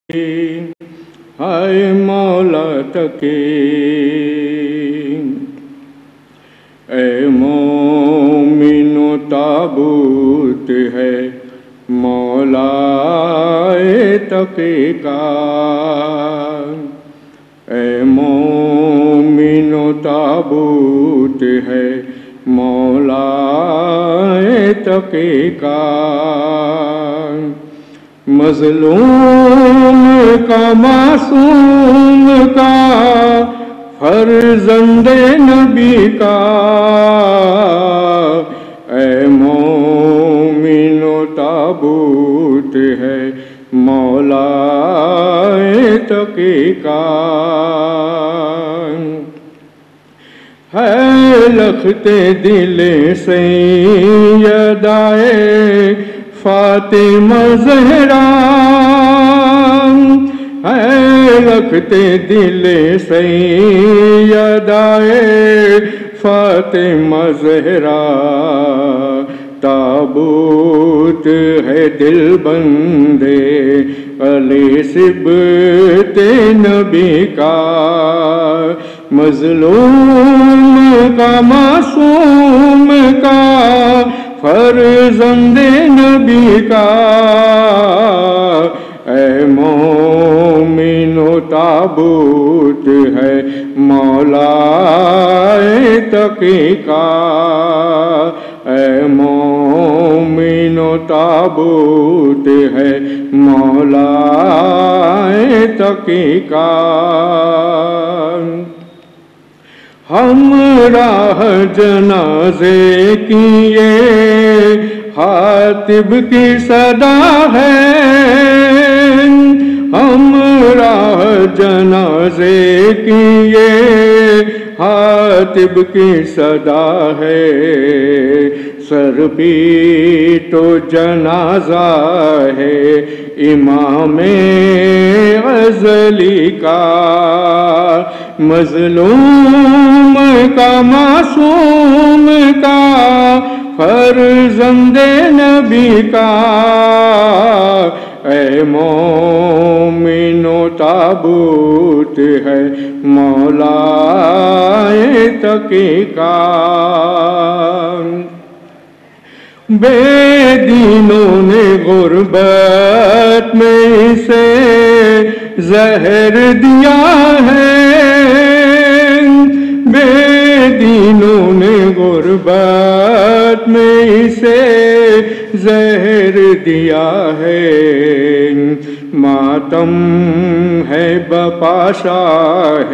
ہائے مولا تقی، اے مومن و تابوت ہے مولا تقی کا، اے مومن و تابوت ہے مولا تقی کا، مظلوم کا معصوم کا فرزند نبی کا، اے مومن و تابوت ہے مولا تقی کا، ہے لخت دل سیدائے فاطمہ زہرا، ہے لخت دل سیدائے فاطمہ زہرا، تابوت ہے دل بندے علی صبت نبی کا، مظلوم کا معصوم کا فرزند نبی کا، اے مومن و تابوت ہے مولا تقی کا، اے مومن و تابوت ہے مولا تقی کا، ہم راہ جنازے کی یہ حاطب کی صدا ہے، ہم راہ جنازے کی یہ حاطب کی صدا ہے، سر پیٹ و جنازہ ہے امام غزلی کا، مظلوم کا معصوم کا فرزند نبی کا، اے مومن و تابوت ہے مولا تقی کا، بے دینوں نے غربت میں اسے زہر دیا ہے، بے دینوں نے غربت میں اسے زہر دیا ہے، ماتم ہے بپا شاہ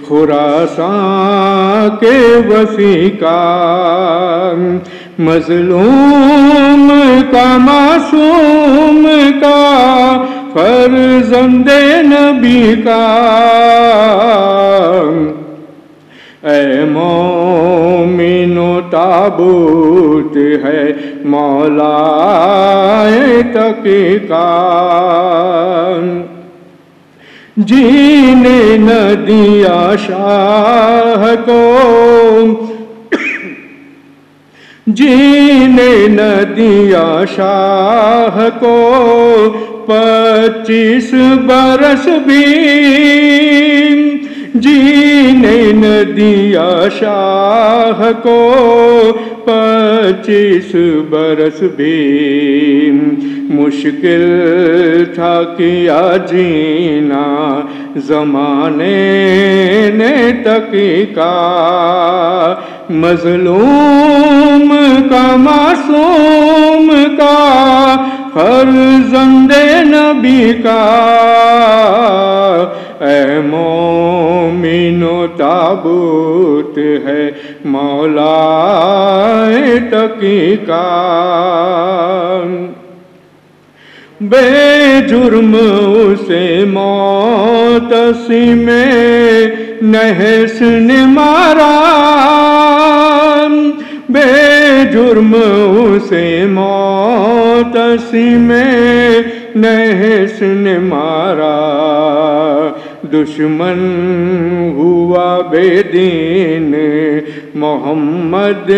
خراسان کے وسیع کا، مظلوم کا معصوم کا فرزند نبی کا، اے مومن و تابوت ہے مولا تقی کا، جینے نہ دیا شاہ کو، جینے نہ دیا شاہ کو 25 برس بھی، جینے نہ دیا شاہ کو 25 برس بھی، مشکل تھا کیا جینا زمانے نے تقی کا، مظلوم کا معصوم کا فرزند نبی کا، اے مومن و تابوت ہے مولا تقی کا، بے جرم اسے معتصم نحس نے مارا، بے جرم اسے معتصم نحس نے مارا، دشمن ہوا بے دین محمد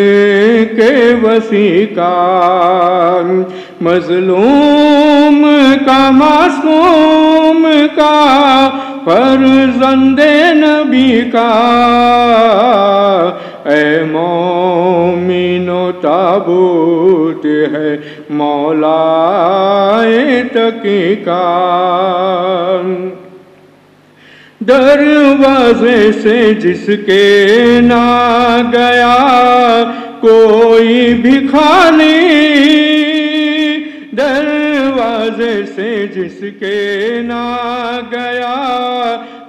کے وسیع کا، مظلوم کا معصوم فرزند نبی کا، اے مومن و تابوت ہے مولائے تقی کا۔ دروازے سے جس کے نہ گیا کوئی بھی خالی، دروازے سے جس کے نہ گیا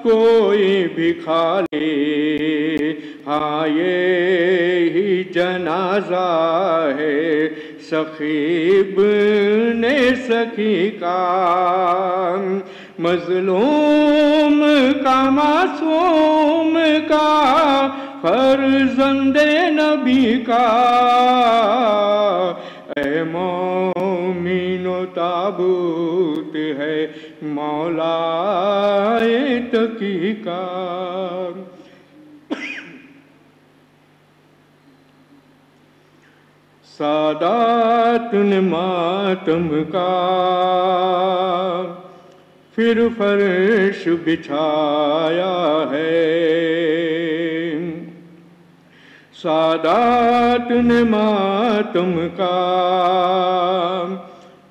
کوئی بھی خالی، ہاں یہی جنازہ ہے سخی ابن سخی کا۔ مظلوم کا معصوم کا فرزند نبی کا، اے مومن و تابوت ہے مولائے تقی کا۔ سادات نے ماتم کا پھر فرش بچھایا ہے، سادات نے ماتم کا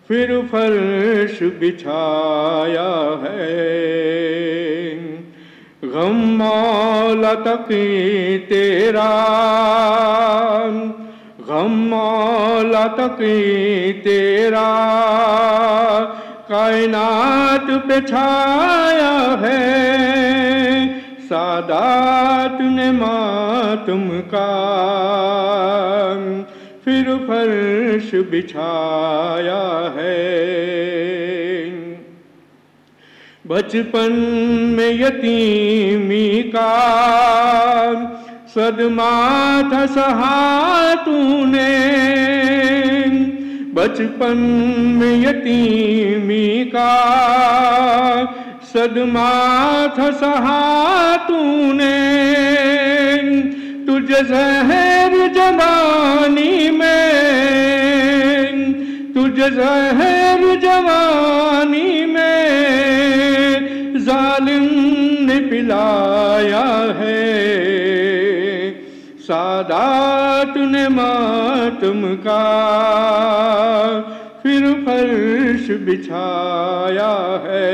پھر فرش بچھایا ہے۔ غم مولا تقی تیرا، غم مولا تقی تیرا کائنات پہ چھایا ہے، سادات نے ماتم کا پھر فرش بچھایا ہے۔ بچپن میں یتیمی کا صدمہ تھا سہا تو نے، بچپن میں یتیمی کا صدمہ تھا سہا تو نے، تجھے زہر جوانی میں، تجھے زہر جوانی میں ظالم نے پلایا ہے، سادات نے ماتم کا پھر فرش بچھایا ہے۔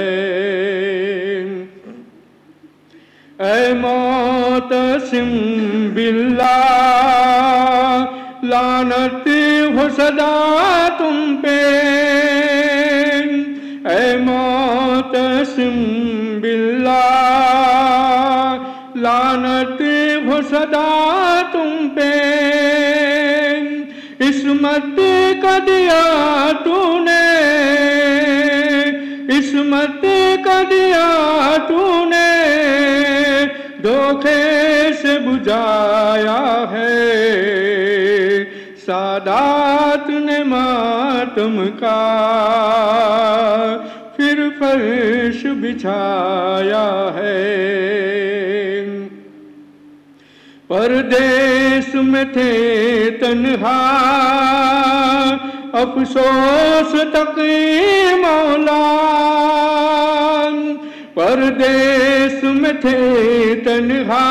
اے معتصم باللہ لعنت ہو سدا تم پہ، اے معتصم باللہ لعنت ہو سدا تم پہ، عصمت کا دیا تو نے، عصمت کا دیا تو نے دھوکے سے بجھایا ہے، سادات نے ماتم کا پھر فرش بچھایا ہے۔ پردیس میں تھے تنہا افسوس تقی مولا، پردیس میں تھے تنہا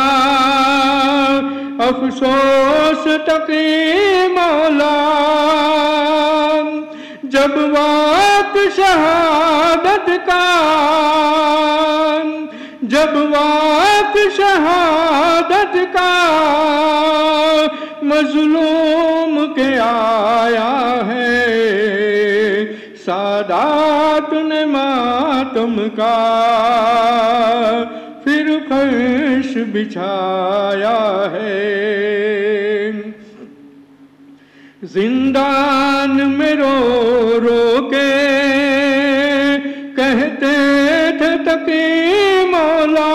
افسوس تقی مولا، جب وقت شہادت کا، جب وقت شہادت کا مظلوم کے آیا ہے، سادات نے ماتم کا پھر فرش بچھایا ہے۔ زندان میں رو رو کے کہتے تھے تقی مولا،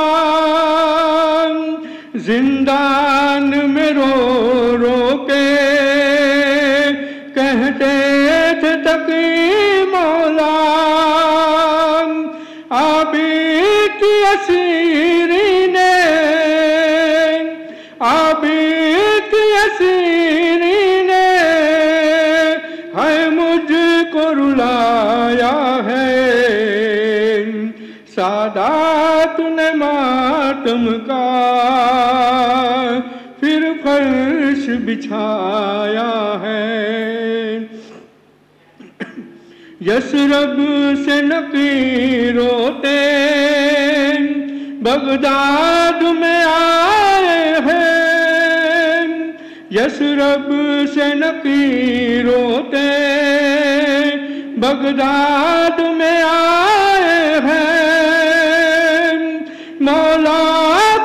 زندان میں رو رو کے کہتے تھے تقی مولا، عابد کی اسیری نے، عابد کی اسیری نے ہے مجھ کو رلایا ہے، سادات سادات نے ماتم کا پھر فرش بچھایا ہے، یثرب سے نقیر ہوتے بغداد میں آئے ہیں، یثرب سے نقیر ہوتے بغداد میں آئے ہیں، مولا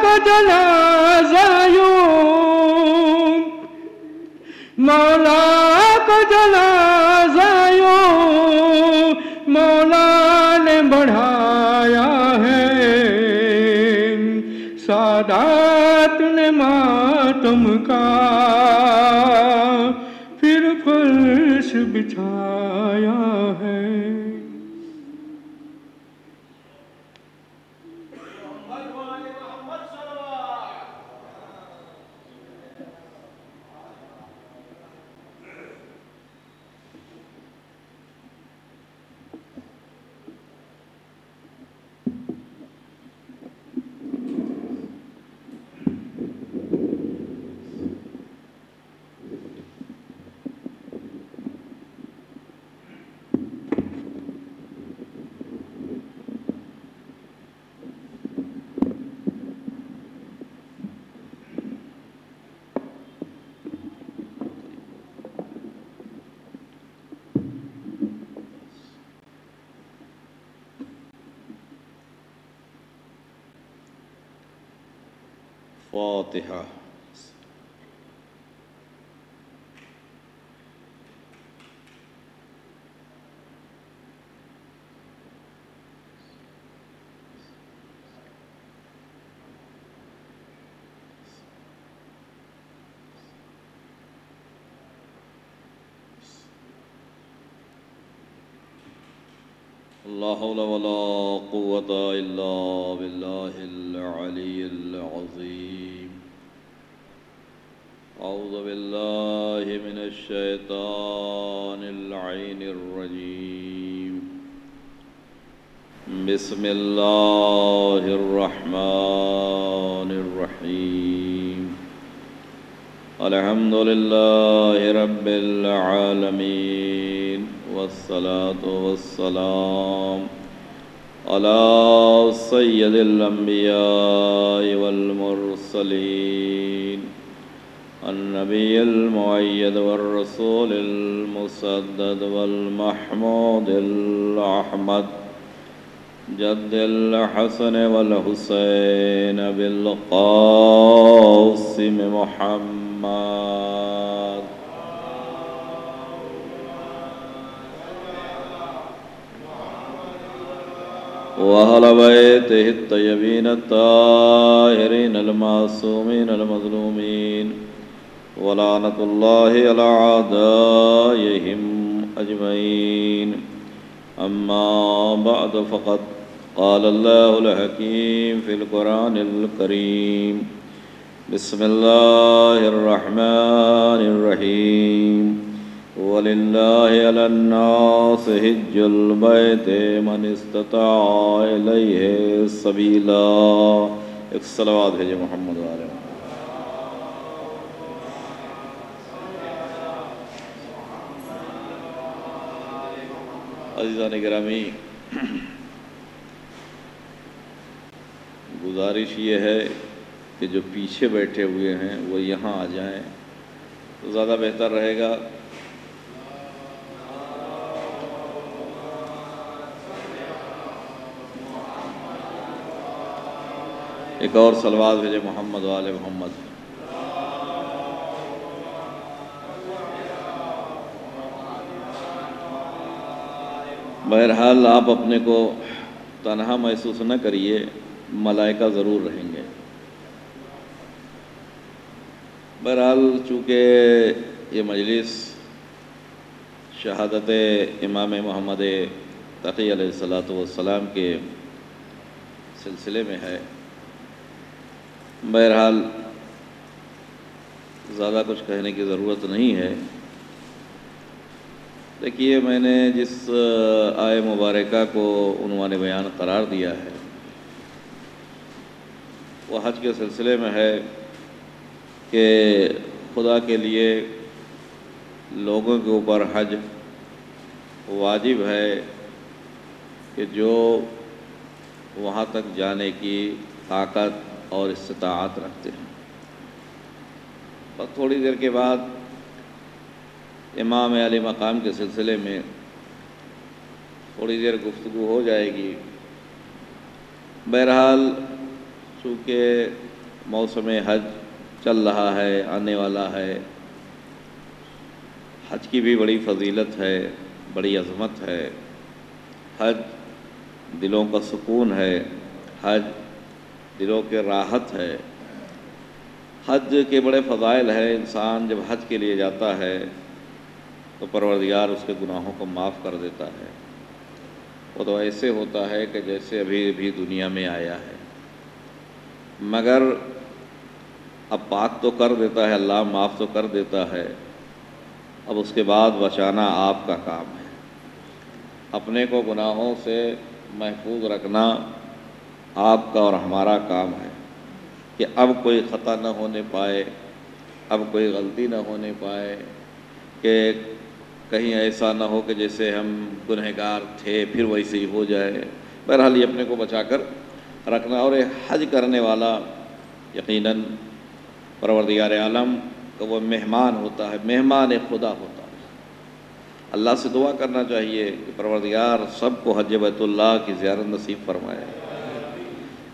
کا جنازہ یوں، مولا کا جنازہ یوں مولا نے بڑھایا ہے، سادات نے ماتم کا پھر فرش بچھایا ہے۔ فاتحہ۔ لا حول ولا قوة إلا بالله العلي العظيم۔ أعوذ بالله من الشيطان اللعين الرجيم، بسم الله الرحمن الرحيم، الحمد لله رب العالمين، والصلاة والسلام على سيد الأنبياء والمرسلين، النبي المؤيد والرسول المسدد والمحمود الأحمد، جد الحسن والحسين بالقاسم محمد، وأهل بيته الطيبين الطاهرين المعصومين المظلومين، ولعنة الله على أعدائهم أجمعين، أما بعد، فقد قال الله الحكيم في القرآن الكريم، بسم الله الرحمن الرحيم، وَلِلَّهِ عَلَى النَّاسِ حِجُّ الْبَيْتِ مَنِ اسْتَطَاعَ إِلَيْهِ سَبِيلًا۔ ایک صلوات بھیجے محمد والے۔ عزیزان گرامی، گزارش یہ ہے کہ جو پیچھے بیٹھے ہوئے ہیں وہ یہاں آ جائیں تو زیادہ بہتر رہے گا۔ ایک اور صلوات بھیجے محمد والے محمد۔ بہرحال آپ اپنے کو تنہا محسوس نہ کریے، ملائکہ ضرور رہیں گے۔ بہرحال چونکہ یہ مجلس شہادت امام محمد تقی علیہ السلام کے سلسلے میں ہے، بہرحال زیادہ کچھ کہنے کی ضرورت نہیں ہے۔ دیکھیے، میں نے جس آیہ مبارکہ کو عنوان بیان قرار دیا ہے، وہ حج کے سلسلے میں ہے کہ خدا کے لیے لوگوں کے اوپر حج واجب ہے کہ جو وہاں تک جانے کی طاقت اور استطاعت رکھتے ہیں۔ بس تھوڑی دیر کے بعد امام علی مقام کے سلسلے میں تھوڑی دیر گفتگو ہو جائے گی۔ بہرحال چونکہ موسم حج چل رہا ہے، آنے والا ہے، حج کی بھی بڑی فضیلت ہے، بڑی عظمت ہے۔ حج دلوں کا سکون ہے، حج دلوں کے راحت ہے، حج کے بڑے فضائل ہے۔ انسان جب حج کے لیے جاتا ہے تو پروردگار اس کے گناہوں کو معاف کر دیتا ہے۔ وہ تو ایسے ہوتا ہے کہ جیسے ابھی دنیا میں آیا ہے، مگر اب پاک تو کر دیتا ہے اللہ، معاف تو کر دیتا ہے، اب اس کے بعد بچانا آپ کا کام ہے۔ اپنے کو گناہوں سے محفوظ رکھنا آپ کا اور ہمارا کام ہے کہ اب کوئی خطا نہ ہونے پائے، اب کوئی غلطی نہ ہونے پائے کہ کہیں ایسا نہ ہو کہ جیسے ہم گنہگار تھے پھر ویسے ہی ہو جائے۔ بہرحال یہ اپنے کو بچا کر رکھنا، اور یہ حج کرنے والا یقیناً پروردگار عالم کا وہ مہمان ہوتا ہے، مہمان خدا ہوتا ہے۔ اللہ سے دعا کرنا چاہیے کہ پروردگار سب کو حج بیت اللہ کی زیارت نصیب فرمائے،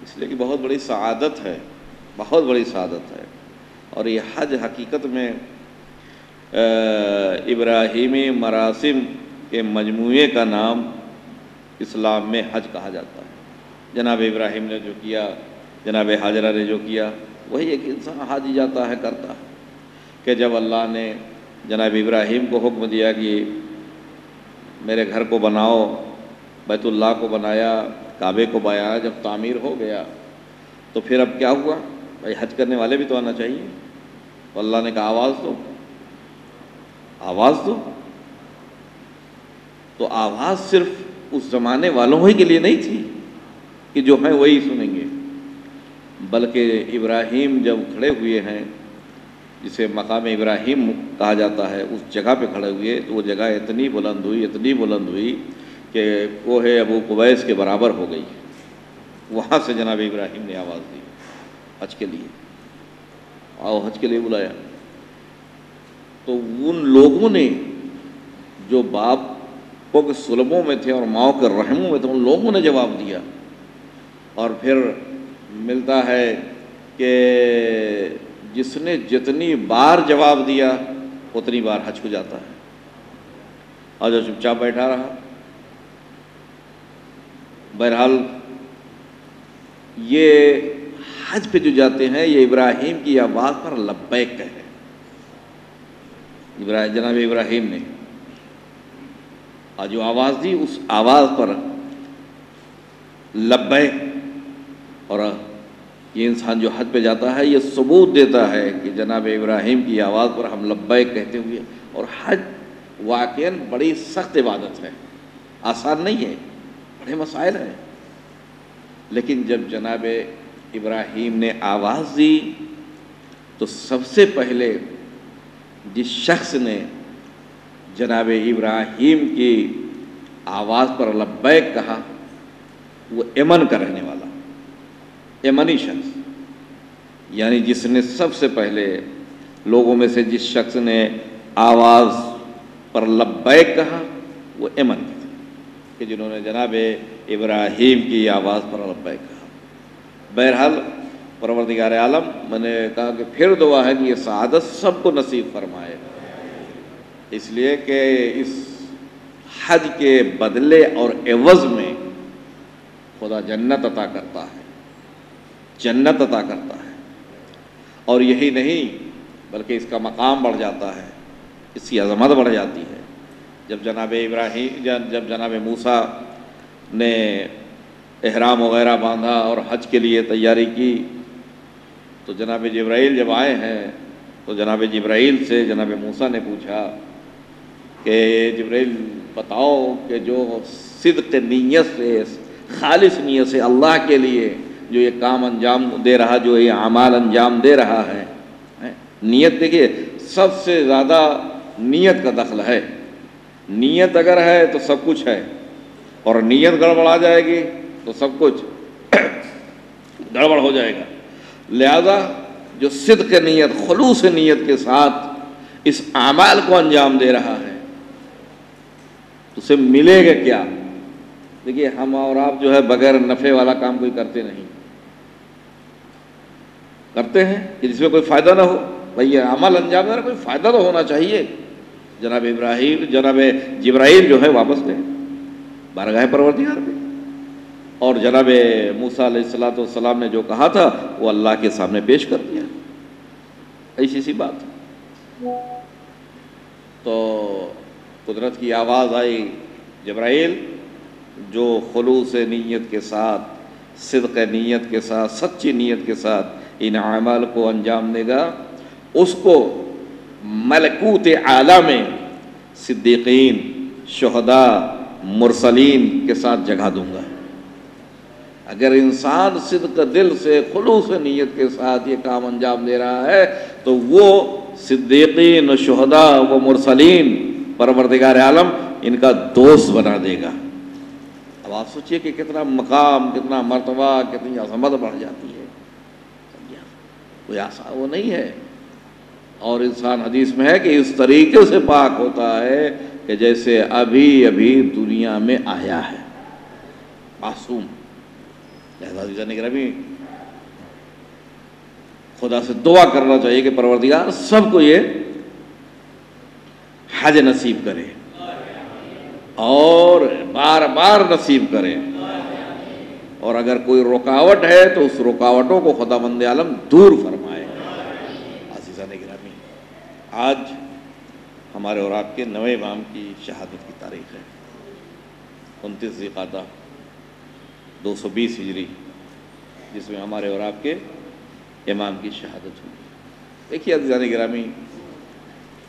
اس لیے کہ بہت بڑی سعادت ہے، بہت بڑی سعادت ہے۔ اور یہ حج حقیقت میں ابراہیمی مراسم کے مجموعے کا نام اسلام میں حج کہا جاتا ہے۔ جناب ابراہیم نے جو کیا، جناب حاجرہ نے جو کیا، وہی ایک انسان حج جاتا ہے، کرتا ہے۔ کہ جب اللہ نے جناب ابراہیم کو حکم دیا کہ میرے گھر کو بناؤ، بیت اللہ کو بنایا، کعبے کو بنایا، جب تعمیر ہو گیا تو پھر اب کیا ہوا؟ بھائی حج کرنے والے بھی تو آنا چاہیے۔ تو اللہ نے کہا آواز دو، آواز دو۔ تو آواز صرف اس زمانے والوں ہی کے لیے نہیں تھی کہ جو ہیں وہی سنیں گے، بلکہ ابراہیم جب کھڑے ہوئے ہیں، جسے مقام ابراہیم کہا جاتا ہے، اس جگہ پہ کھڑے ہوئے تو وہ جگہ اتنی بلند ہوئی، اتنی بلند ہوئی کہ کوہ ابو قبیس کے برابر ہو گئی۔ وہاں سے جناب ابراہیم نے آواز دی حج کے لیے، آؤ حج کے لیے بلایا۔ تو ان لوگوں نے جو باپوں کے سلبوں میں تھے اور ماؤں کے رحموں میں تھے، ان لوگوں نے جواب دیا۔ اور پھر ملتا ہے کہ جس نے جتنی بار جواب دیا اتنی بار حج کو جاتا ہے، اور جو چپ چاپ بیٹھا رہا۔ بہرحال یہ حج پہ جو جاتے ہیں یہ ابراہیم کی آواز پر لبیک کہے، جناب ابراہیم نے جو آواز دی اس آواز پر لبیک۔ اور یہ انسان جو حج پہ جاتا ہے یہ ثبوت دیتا ہے کہ جناب ابراہیم کی آواز پر ہم لبیک کہتے ہوئے۔ اور حج واقعاً بڑی سخت عبادت ہے، آسان نہیں ہے، بڑے مسائل ہیں، لیکن جب جناب ابراہیم نے آواز دی تو سب سے پہلے جس شخص نے جناب ابراہیم کی آواز پر لبیک کہا وہ یمن کا رہنے والا، یمنی شخص، یعنی جس نے سب سے پہلے لوگوں میں سے جس شخص نے آواز پر لبیک کہا وہ یمن کے تھے، کہ جنہوں نے جناب ابراہیم کی آواز پر لبیک کہا۔ بہرحال پروردگار عالم، میں نے کہا کہ پھر دعا ہے کہ یہ سعادت سب کو نصیب فرمائے، اس لیے کہ اس حج کے بدلے اور عوض میں خدا جنت عطا کرتا ہے، جنت عطا کرتا ہے۔ اور یہی نہیں بلکہ اس کا مقام بڑھ جاتا ہے، اس کی عظمت بڑھ جاتی ہے۔ جب جناب موسیٰ نے احرام وغیرہ باندھا اور حج کے لیے تیاری کی تو جناب جبرائیل جب آئے ہیں تو جناب جبرائیل سے جناب موسیٰ نے پوچھا کہ جبرائیل بتاؤ کہ جو صدق نیت سے، خالص نیت سے اللہ کے لیے جو یہ کام انجام دے رہا، جو یہ اعمال انجام دے رہا ہے. نیت دیکھیے سب سے زیادہ نیت کا دخل ہے. نیت اگر ہے تو سب کچھ ہے، اور نیت گڑبڑ آ جائے گی تو سب کچھ گڑبڑ ہو جائے گا. لہذا جو صدق نیت، خلوص نیت کے ساتھ اس اعمال کو انجام دے رہا ہے تو اسے ملے گا کیا؟ دیکھیے ہم اور آپ جو ہے بغیر نفع والا کام کوئی کرتے نہیں. کرتے ہیں کہ جس میں کوئی فائدہ نہ ہو. بھئی یہ عمل انجام دے رہا، کوئی فائدہ تو ہونا چاہیے. جناب جبرائیل جو ہے واپس گئے بارگاہ پروردگار پہ، اور جناب موسیٰ علیہ السلام نے جو کہا تھا وہ اللہ کے سامنے پیش کر دیا. ایسی سی بات. تو قدرت کی آواز آئی، جبرائیل جو خلوص نیت کے ساتھ، صدق نیت کے ساتھ، سچی نیت کے ساتھ ان اعمال کو انجام دے گا، اس کو ملکوت اعلیٰ میں صدیقین، شہداء، مرسلین کے ساتھ جگہ دوں گا. اگر انسان صدق دل سے، خلوص نیت کے ساتھ یہ کام انجام دے رہا ہے تو وہ صدیقین و شہداء و مرسلین پروردگار عالم ان کا دوست بنا دے گا. اب آپ سوچئے کہ کتنا مقام، کتنا مرتبہ، کتنی عظمت بڑھ جاتی ہے. کوئی آسان وہ نہیں ہے. اور انسان حدیث میں ہے کہ اس طریقے سے پاک ہوتا ہے کہ جیسے ابھی ابھی دنیا میں آیا ہے، معصوم. لہذا نگرامی خدا سے دعا کرنا چاہیے کہ پروردگار سب کو یہ حج نصیب کرے اور بار بار نصیب کرے. اور اگر کوئی رکاوٹ ہے تو اس رکاوٹوں کو خداوند عالم دور فرمائے. عزیزان گرامی، آج ہمارے اور آپ کے نوے امام کی شہادت کی تاریخ ہے، 29 ذی القعدہ 220 ہجری، جس میں ہمارے اور آپ کے امام کی شہادت ہوئی. دیکھیے عزیزان گرامی،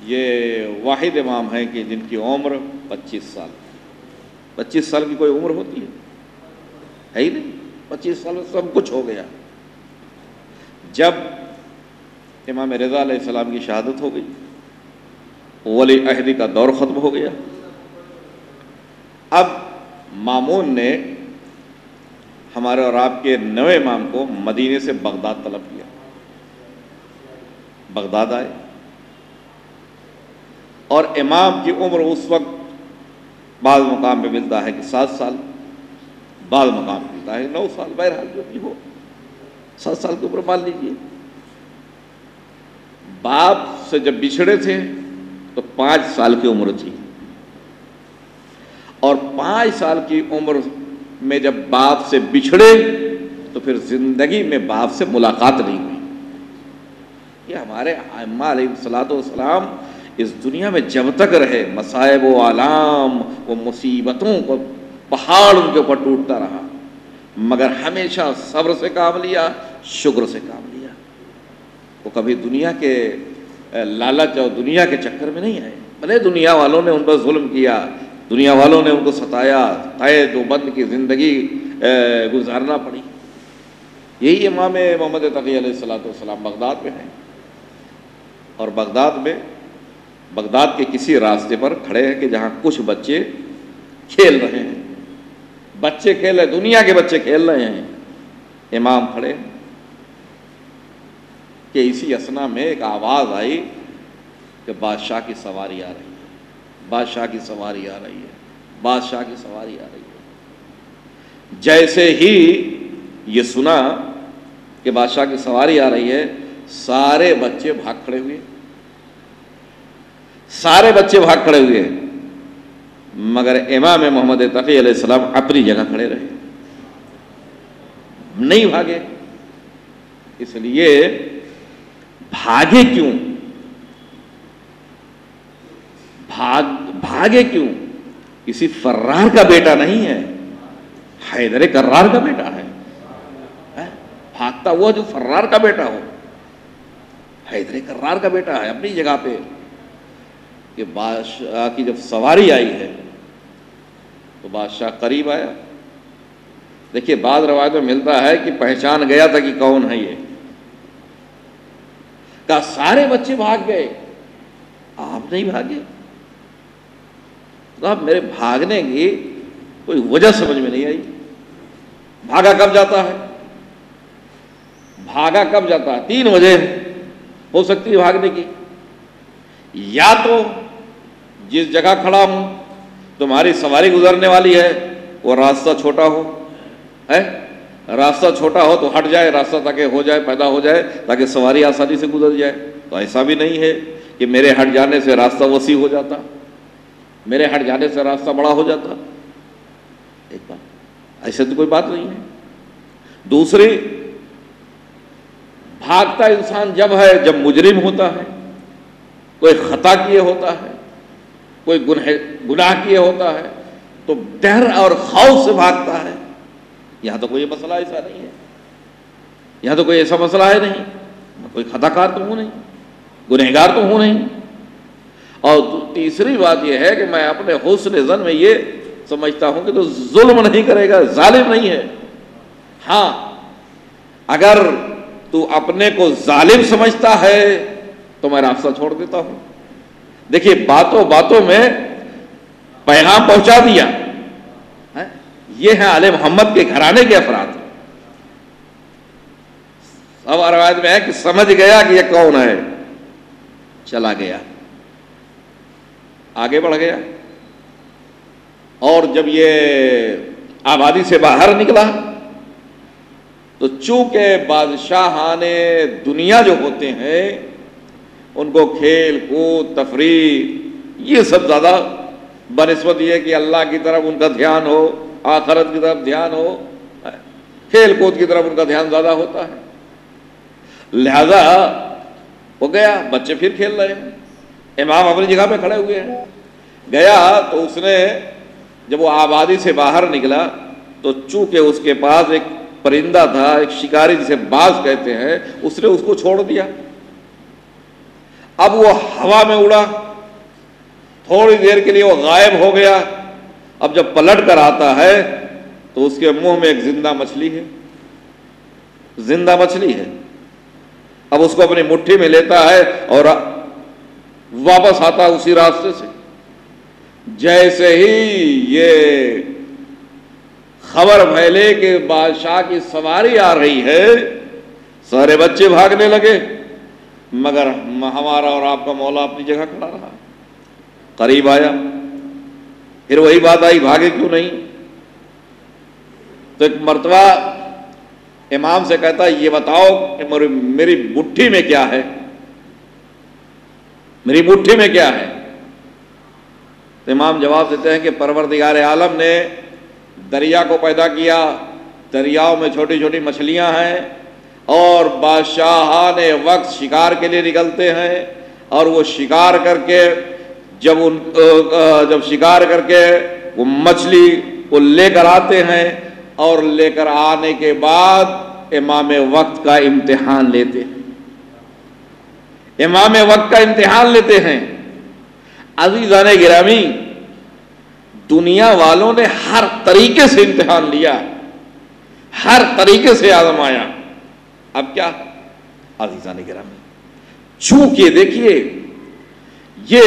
یہ واحد امام ہیں کہ جن کی عمر 25 سال. 25 سال کی کوئی عمر ہوتی ہے ہی نہیں. 25 سال میں سب کچھ ہو گیا. جب امام رضا علیہ السلام کی شہادت ہو گئی، ولی عہدی کا دور ختم ہو گیا. اب مامون نے ہمارے اور آپ کے نوے امام کو مدینے سے بغداد طلب کیا. بغداد آئے اور امام کی عمر اس وقت بعض مقام پہ ملتا ہے کہ 7 سال، بعض مقام پہ ملتا ہے 9 سال. بہرحال جو بھی ہو 7 سال کی عمر مان لیجیے. باپ سے جب بچھڑے تھے تو 5 سال کی عمر تھی، اور 5 سال کی عمر میں جب باپ سے بچھڑے تو پھر زندگی میں باپ سے ملاقات نہیں ہوئی. یہ ہمارے ائمہ علیہ الصلوۃ والسلام اس دنیا میں جب تک رہے، مصائب و آلام و مصیبتوں کو پہاڑ ان کے اوپر ٹوٹتا رہا، مگر ہمیشہ صبر سے کام لیا، شکر سے کام لیا. وہ کبھی دنیا کے لالچ اور دنیا کے چکر میں نہیں آئے. بھلے دنیا والوں نے ان پر ظلم کیا، دنیا والوں نے ان کو ستایا، قید و بند کی زندگی گزارنا پڑی. یہی امام محمد تقی علیہ السلام بغداد میں ہیں، اور بغداد کے کسی راستے پر کھڑے ہیں کہ جہاں کچھ بچے کھیل رہے ہیں. بچے کھیل رہے، دنیا کے بچے کھیل رہے ہیں. امام کھڑے کہ اسی اسنا میں ایک آواز آئی کہ بادشاہ کی سواری آ رہی ہے، بادشاہ کی سواری آ رہی ہے، بادشاہ کی سواری آ رہی ہے. جیسے ہی یہ سنا کہ بادشاہ کی سواری آ رہی ہے، سارے بچے بھاگ کھڑے ہوئے، سارے بچے بھاگ کھڑے ہوئے، مگر امام محمد تقی علیہ السلام اپنی جگہ کھڑے رہے، نہیں بھاگے. اس لیے بھاگے کیوں؟ بھاگے کیوں؟ کسی فرار کا بیٹا نہیں ہے، حیدر کرار کا بیٹا ہے. بھاگتا ہوا جو فرار کا بیٹا ہو، حیدر کرار کا بیٹا ہے اپنی جگہ پہ. کہ بادشاہ کی جب سواری آئی ہے تو بادشاہ قریب آیا، دیکھیے بعض روایتوں میں ملتا ہے کہ پہچان گیا تھا کہ کون ہے یہ، کہا سارے بچے بھاگ گئے، آپ نہیں بھاگے؟ صاحب میرے بھاگنے کی کوئی وجہ سمجھ میں نہیں آئی۔ بھاگا کب جاتا ہے؟ بھاگا کب جاتا ہے؟ 3 وجہ ہو سکتی ہے بھاگنے کی۔ یا تو جس جگہ کھڑا ہوں تمہاری سواری گزرنے والی ہے وہ راستہ چھوٹا ہو، ہے راستہ چھوٹا ہو تو ہٹ جائے، راستہ تاکہ ہو جائے، پیدا ہو جائے تاکہ سواری آسانی سے گزر جائے۔ تو ایسا بھی نہیں ہے کہ میرے ہٹ جانے سے راستہ وسیع ہو جاتا، میرے ہٹ جانے سے راستہ بڑا ہو جاتا، ایک بات ایسے تو کوئی بات نہیں ہے۔ دوسری، بھاگتا انسان جب ہے جب مجرم ہوتا ہے، کوئی خطا کیے ہوتا ہے، کوئی گناہ کیے ہوتا ہے تو ڈر اور خوف سے بھاگتا ہے۔ یہاں تو کوئی مسئلہ ایسا نہیں ہے، یہاں تو کوئی ایسا مسئلہ ہے نہیں، میں کوئی خطا کار تو ہوں نہیں، گنہگار تو ہوں نہیں۔ اور تیسری بات یہ ہے کہ میں اپنے حسن ظن میں یہ سمجھتا ہوں کہ تو ظلم نہیں کرے گا، ظالم نہیں ہے۔ ہاں اگر تو اپنے کو ظالم سمجھتا ہے تو میں راستہ چھوڑ دیتا ہوں۔ دیکھیے باتوں باتوں میں پیغام پہنچا دیا، یہ ہیں آل محمد کے گھرانے کے افراد۔ اب روایت میں ہے کہ سمجھ گیا کہ یہ کون ہے، چلا گیا، آگے بڑھ گیا، اور جب یہ آبادی سے باہر نکلا تو چونکہ بادشاہان دنیا جو ہوتے ہیں ان کو کھیل کود تفریح یہ سب زیادہ بنسبت یہ کہ اللہ کی طرف ان کا دھیان ہو، آخرت کی طرف دھیان ہو، کھیل کود کی طرف ان کا دھیان زیادہ ہوتا ہے، لہذا وہ گیا، بچے پھر کھیل رہے ہیں، امام اپنی جگہ پہ کھڑے ہوئے ہیں، گیا تو اس نے جب وہ آبادی سے باہر نکلا تو چونکہ اس کے پاس ایک پرندہ تھا، ایک شکاری جسے باز کہتے ہیں، اس نے اس کو چھوڑ دیا۔ اب وہ ہوا میں اڑا، تھوڑی دیر کے لیے وہ غائب ہو گیا، اب جب پلٹ کر آتا ہے تو اس کے منہ میں ایک زندہ مچھلی ہے، زندہ مچھلی ہے۔ اب اس کو اپنی مٹھی میں لیتا ہے اور واپس آتا اسی راستے سے۔ جیسے ہی یہ خبر پھیلے کہ بادشاہ کی سواری آ رہی ہے سارے بچے بھاگنے لگے، مگر ہمارا اور آپ کا مولا اپنی جگہ کھڑا رہا، قریب آیا، پھر وہی بات آئی بھاگے کیوں نہیں؟ تو ایک مرتبہ امام سے کہتا ہے یہ بتاؤ کہ میری مٹھی میں کیا ہے، میری مٹھی میں کیا ہے؟ تو امام جواب دیتے ہیں کہ پروردگار عالم نے دریا کو پیدا کیا، دریاؤں میں چھوٹی چھوٹی مچھلیاں ہیں، اور بادشاہان وقت شکار کے لیے نکلتے ہیں، اور وہ شکار کر کے جب شکار کر کے وہ مچھلی کو لے کر آتے ہیں، اور لے کر آنے کے بعد امام وقت کا امتحان لیتے ہیں، امام وقت کا امتحان لیتے ہیں۔ عزیزان گرامی، دنیا والوں نے ہر طریقے سے امتحان لیا، ہر طریقے سے آزمایا، اب کیا؟ عزیزان گرامی، چونکہ دیکھیے یہ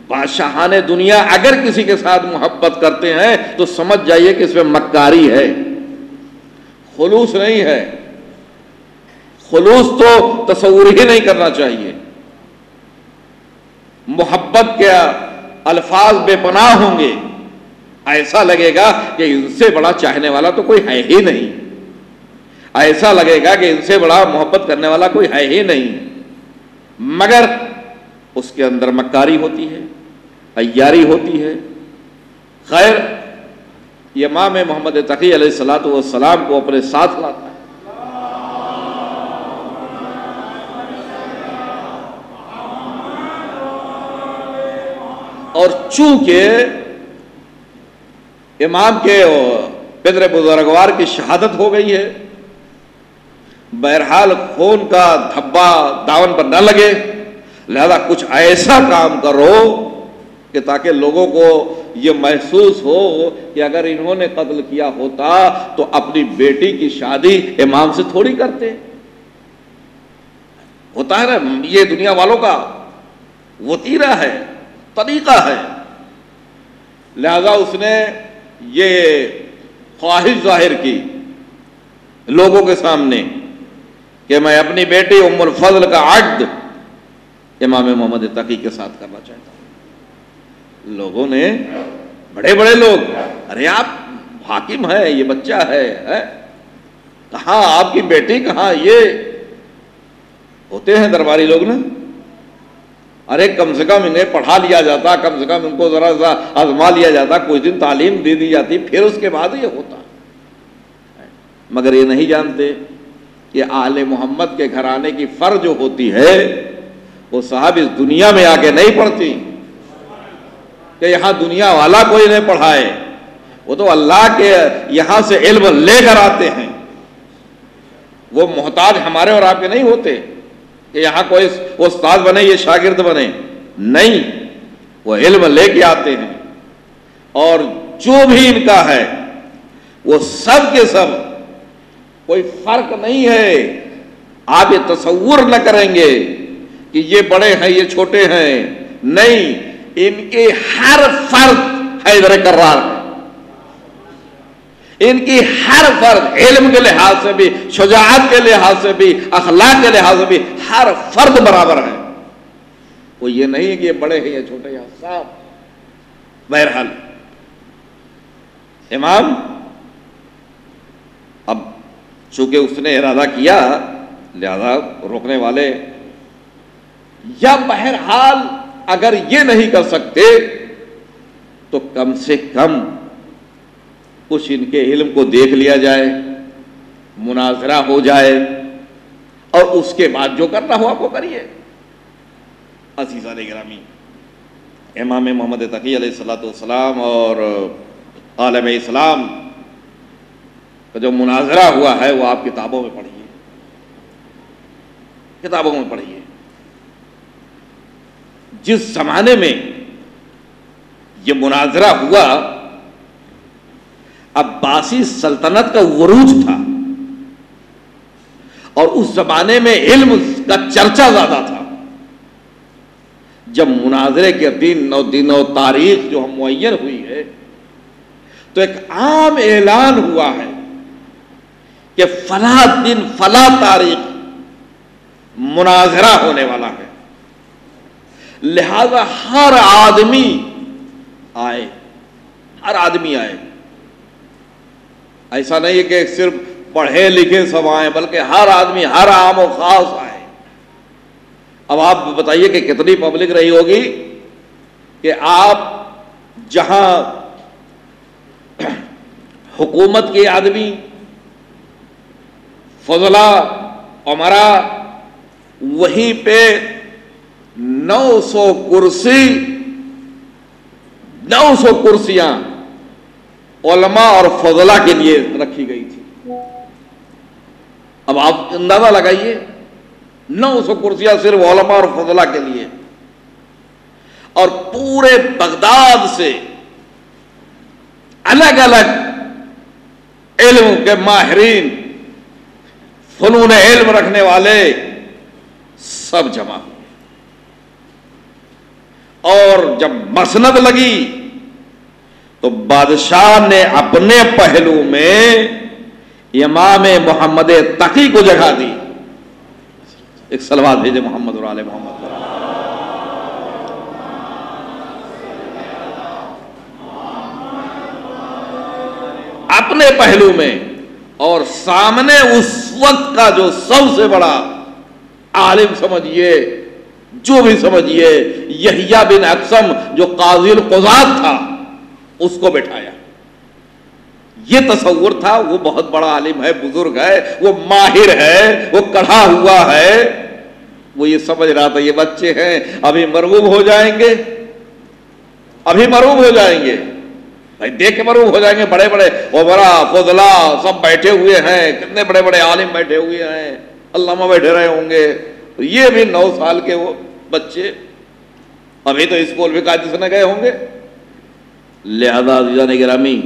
بادشاہان دنیا اگر کسی کے ساتھ محبت کرتے ہیں تو سمجھ جائیے کہ اس میں مکاری ہے، خلوص نہیں ہے۔ خلوص تو تصور ہی نہیں کرنا چاہیے۔ محبت کے الفاظ بے پناہ ہوں گے، ایسا لگے گا کہ ان سے بڑا چاہنے والا تو کوئی ہے ہی نہیں، ایسا لگے گا کہ ان سے بڑا محبت کرنے والا کوئی ہے ہی نہیں، مگر اس کے اندر مکاری ہوتی ہے، عیاری ہوتی ہے۔ خیر، یہ امام محمد تقی علیہ الصلوۃ والسلام کو اپنے ساتھ لاتا ہے، اور چونکہ امام کے پدر بزرگوار کی شہادت ہو گئی ہے، بہرحال خون کا دھبا دامن پر نہ لگے، لہذا کچھ ایسا کام کرو کہ تاکہ لوگوں کو یہ محسوس ہو کہ اگر انہوں نے قتل کیا ہوتا تو اپنی بیٹی کی شادی امام سے تھوڑی کرتے. ہوتا ہے نا، یہ دنیا والوں کا وتیرہ ہے، طریقہ ہے. لہذا اس نے یہ خواہش ظاہر کی لوگوں کے سامنے کہ میں اپنی بیٹی ام الفضل کا عقد امام محمد تقی کے ساتھ کرنا چاہتا ہوں. لوگوں نے، بڑے بڑے لوگ، ارے آپ حاکم ہیں، یہ بچہ ہے، کہاں آپ کی بیٹی کہاں؟ یہ ہوتے ہیں درباری لوگ نا، ارے کم سے کم انہیں پڑھا لیا جاتا، کم سے کم ان کو ذرا سا آزما لیا جاتا، کچھ دن تعلیم دے دی جاتی، پھر اس کے بعد یہ ہوتا. مگر یہ نہیں جانتے کہ آل محمد کے گھرانے کی فرض جو ہوتی ہے وہ صاحب اس دنیا میں آ کے نہیں پڑھتی کہ یہاں دنیا والا کوئی نہیں پڑھائے. وہ تو اللہ کے یہاں سے علم لے کر آتے ہیں. وہ محتاج ہمارے اور آپ کے نہیں ہوتے کہ یہاں کوئی استاد بنے، یہ شاگرد بنے. نہیں، وہ علم لے کے آتے ہیں. اور جو بھی ان کا ہے وہ سب کے سب، کوئی فرق نہیں ہے. آپ یہ تصور نہ کریں گے کہ یہ بڑے ہیں یہ چھوٹے ہیں. نہیں، ان کے ہر فرد حیدر کرار ہے. ان کی ہر فرد علم کے لحاظ سے بھی، شجاعت کے لحاظ سے بھی، اخلاق کے لحاظ سے بھی ہر فرد برابر ہے. وہ یہ نہیں ہے کہ یہ بڑے ہیں یا چھوٹے ہیں، صاحب. بہرحال امام اب چونکہ اس نے ارادہ کیا، لہذا روکنے والے، یا بہرحال اگر یہ نہیں کر سکتے تو کم سے کم کچھ ان کے علم کو دیکھ لیا جائے، مناظرہ ہو جائے، اور اس کے بعد جو کرنا ہو آپ کو کریے. عزیزان گرامی، امام محمد تقی علیہ الصلوۃ والسلام اور عالم اسلام کا جو مناظرہ ہوا ہے وہ آپ کتابوں میں پڑھیے، کتابوں میں پڑھیے. جس زمانے میں یہ مناظرہ ہوا عباسی سلطنت کا عروج تھا، اور اس زمانے میں علم کا چرچا زیادہ تھا. جب مناظرے کے دن و تاریخ جو ہم معین ہوئی ہے تو ایک عام اعلان ہوا ہے کہ فلاں دن فلاں تاریخ مناظرہ ہونے والا ہے. لہذا ہر آدمی آئے، ہر آدمی آئے. ایسا نہیں ہے کہ صرف پڑھے لکھے سب آئے، بلکہ ہر آدمی، ہر عام و خاص آئے. اب آپ بتائیے کہ کتنی پبلک رہی ہوگی کہ آپ جہاں حکومت کے آدمی، فضلاء، امراء، وہیں پہ 900 کرسیاں علماء اور فضلاء کے لیے رکھی گئی تھی. اب آپ اندازہ لگائیے، 900 کرسیاں صرف علماء اور فضلاء کے لیے. اور پورے بغداد سے الگ الگ علم کے ماہرین، فنون علم رکھنے والے سب جمع ہوئے. اور جب مسند لگی تو بادشاہ نے اپنے پہلو میں امام محمد تقی کو جگہ دی. ایک صلوات بھیجے محمد اور آل محمد. اپنے پہلو میں، اور سامنے اس وقت کا جو سب سے بڑا عالم سمجھیے، جو بھی سمجھیے، یحییٰ بن اقسم جو قاضی القضات تھا، اس کو بٹھایا. یہ تصور تھا وہ بہت بڑا عالم ہے، بزرگ ہے، وہ ماہر ہے، وہ کڑھا ہوا ہے. وہ یہ سمجھ رہا تھا یہ بچے ہیں، ابھی مرغوب ہو جائیں گے، ابھی مرغوب ہو جائیں گے. بھائی دیکھ کے مرغوب ہو جائیں گے. بڑے بڑے امراء، فضلاء سب بیٹھے ہوئے ہیں، کتنے بڑے بڑے عالم بیٹھے ہوئے ہیں، علامہ بیٹھے رہے ہوں گے. یہ بھی 9 سال کے وہ بچے، ابھی تو اسکول بھی قاعدے سے نہ گئے ہوں گے. لہذا عزیزان گرامی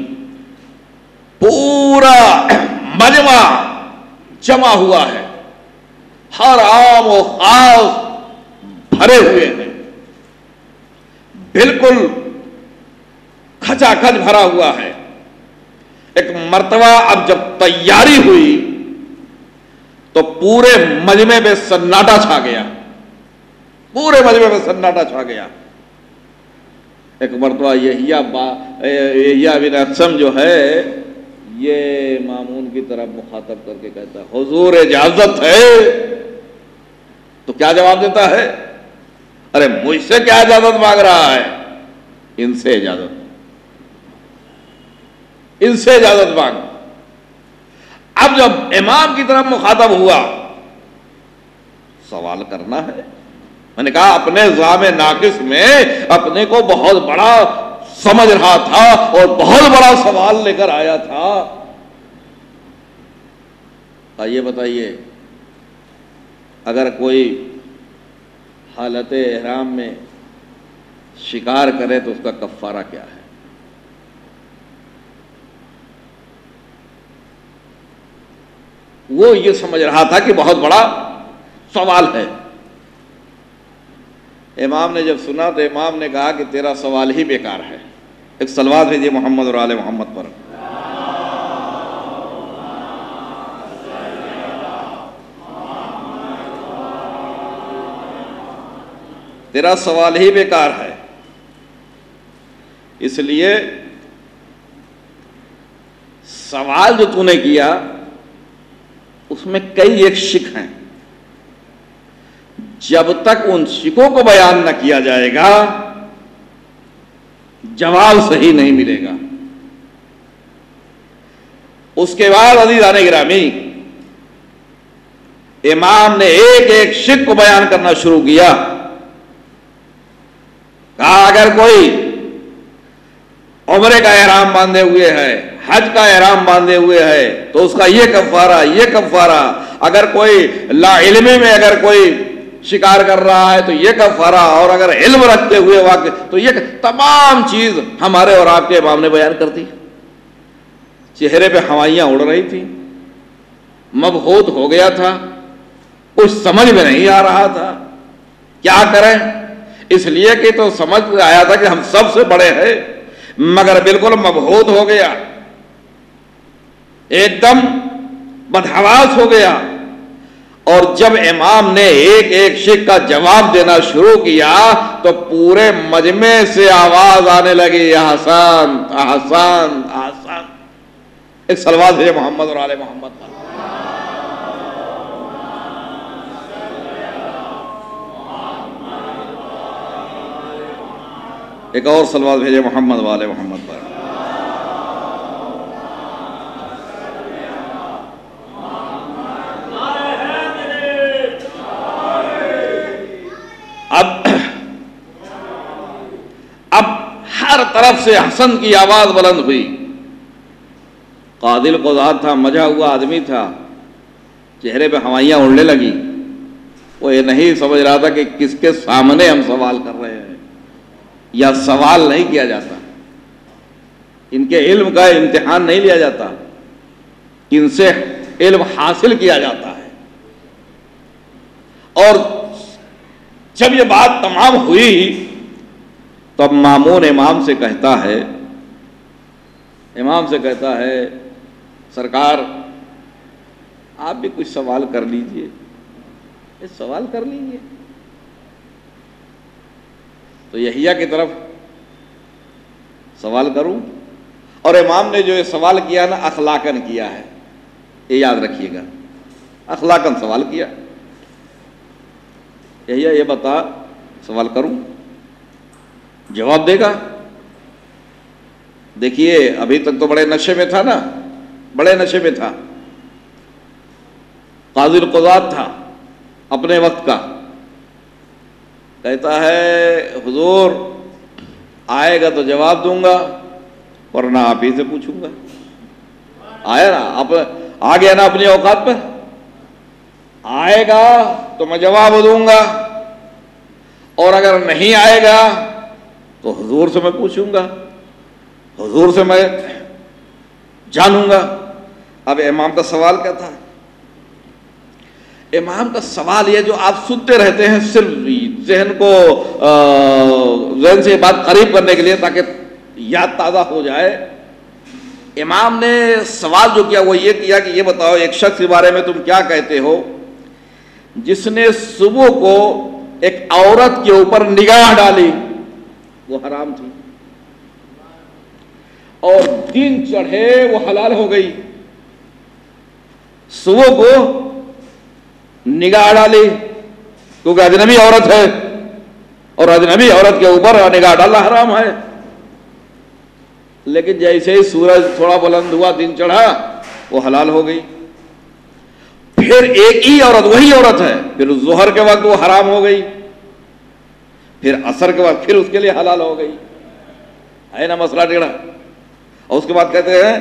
پورا مجمع جمع ہوا ہے، ہر عام و خاص بھرے ہوئے ہیں، بالکل کھچا کھچ بھرا ہوا ہے۔ ایک مرتبہ اب جب تیاری ہوئی تو پورے مجمع پہ سناٹا چھا گیا، پورے مجمع پہ سناٹا چھا گیا۔ ایک مرتبہ یحییٰ بن اقسم جو ہے یہ مامون کی طرف مخاطب کر کے کہتا ہے حضور اجازت ہے، تو کیا جواب دیتا ہے؟ ارے مجھ سے کیا اجازت مانگ رہا ہے، ان سے اجازت، ان سے اجازت مانگ۔ اب جب امام کی طرف مخاطب ہوا، سوال کرنا ہے، میں نے کہا اپنے نظام ناقص میں اپنے کو بہت بڑا سمجھ رہا تھا اور بہت بڑا سوال لے کر آیا تھا۔ آئیے بتائیے، اگر کوئی حالت احرام میں شکار کرے تو اس کا کفارہ کیا ہے؟ وہ یہ سمجھ رہا تھا کہ بہت بڑا سوال ہے۔ امام نے جب سنا تو امام نے کہا کہ تیرا سوال ہی بیکار ہے۔ ایک صلوات بھیجیے محمد اور آل محمد پر۔ تیرا سوال ہی بیکار ہے، اس لیے سوال جو تو نے کیا اس میں کئی ایک شک ہیں، جب تک ان شکوں کو بیان نہ کیا جائے گا جواب صحیح نہیں ملے گا۔ اس کے بعد عزیزان گرامی امام نے ایک ایک شک کو بیان کرنا شروع کیا۔ کہا اگر کوئی عمرے کا احرام باندھے ہوئے ہے، حج کا احرام باندھے ہوئے ہے تو اس کا یہ کفارہ، یہ کفارہ، اگر کوئی لا علمی میں اگر کوئی شکار کر رہا ہے تو یہ کفارہ، اور اگر علم رکھتے ہوئے واقع تو یہ تمام چیز ہمارے اور آپ کے امام نے بیان کر دی۔ چہرے پہ ہوائیاں اڑ رہی تھی، مبہوت ہو گیا تھا، کچھ سمجھ میں نہیں آ رہا تھا کیا کریں، اس لیے کہ تو سمجھ آیا تھا کہ ہم سب سے بڑے ہیں، مگر بالکل مبہوت ہو گیا، ایک دم بدحواس ہو گیا۔ اور جب امام نے ایک ایک شک کا جواب دینا شروع کیا تو پورے مجمع سے آواز آنے لگی احسان احسان احسان۔ ایک صلوات ہے محمد اور آل محمد پر۔ ایک اور صلوات بھیجے محمد والے محمد پر۔ اب ہر طرف سے حسن کی آواز بلند ہوئی۔ قاضی القضات تھا، مجا ہوا آدمی تھا، چہرے پہ ہوائیاں اڑنے لگی۔ وہ یہ نہیں سمجھ رہا تھا کہ کس کے سامنے ہم سوال کر رہے ہیں، یا سوال نہیں کیا جاتا، ان کے علم کا امتحان نہیں لیا جاتا، ان سے علم حاصل کیا جاتا ہے۔ اور جب یہ بات تمام ہوئی تب مامون امام سے کہتا ہے، سرکار آپ بھی کچھ سوال کر لیجئے، سوال کر لیجئے۔ تو یحییٰ کی طرف سوال کروں، اور امام نے جو یہ سوال کیا نا اخلاقاً کیا ہے، یہ یاد رکھیے گا، اخلاقاً سوال کیا۔ یحییٰ یہ بتا، سوال کروں، جواب دے گا؟ دیکھیے ابھی تک تو بڑے نشے میں تھا نا، بڑے نشے میں تھا، قاضی القضات تھا اپنے وقت کا۔ کہتا ہے حضور آئے گا تو جواب دوں گا ورنہ آپ ہی سے پوچھوں گا۔ آیا نا، آ گیا نا اپنی اوقات پر، آئے گا تو میں جواب دوں گا، اور اگر نہیں آئے گا تو حضور سے میں پوچھوں گا۔ حضور سے میں جانوں گا۔ اب امام کا سوال کیا تھا؟ امام کا سوال یہ جو آپ سنتے رہتے ہیں صرف ذہن کو ذہن سے بات قریب کرنے کے لیے تاکہ یاد تازہ ہو جائے، امام نے سوال جو کیا وہ یہ کیا کہ یہ بتاؤ ایک شخص کے بارے میں تم کیا کہتے ہو جس نے صبح کو ایک عورت کے اوپر نگاہ ڈالی، وہ حرام تھی، اور دن چڑھے وہ حلال ہو گئی۔ صبح کو نگاہ ڈالی کیونکہ اجنبی عورت ہے، اور اجنبی عورت کے اوپر نگاہ ڈالنا حرام ہے، لیکن جیسے ہی سورج تھوڑا بلند ہوا، دن چڑھا، وہ حلال ہو گئی۔ پھر ایک ہی عورت، وہی عورت ہے، پھر ظہر کے وقت وہ حرام ہو گئی، پھر عصر کے وقت پھر اس کے لیے حلال ہو گئی، ہے نا مسئلہ ٹیڑھا۔ اور اس کے بعد کہتے ہیں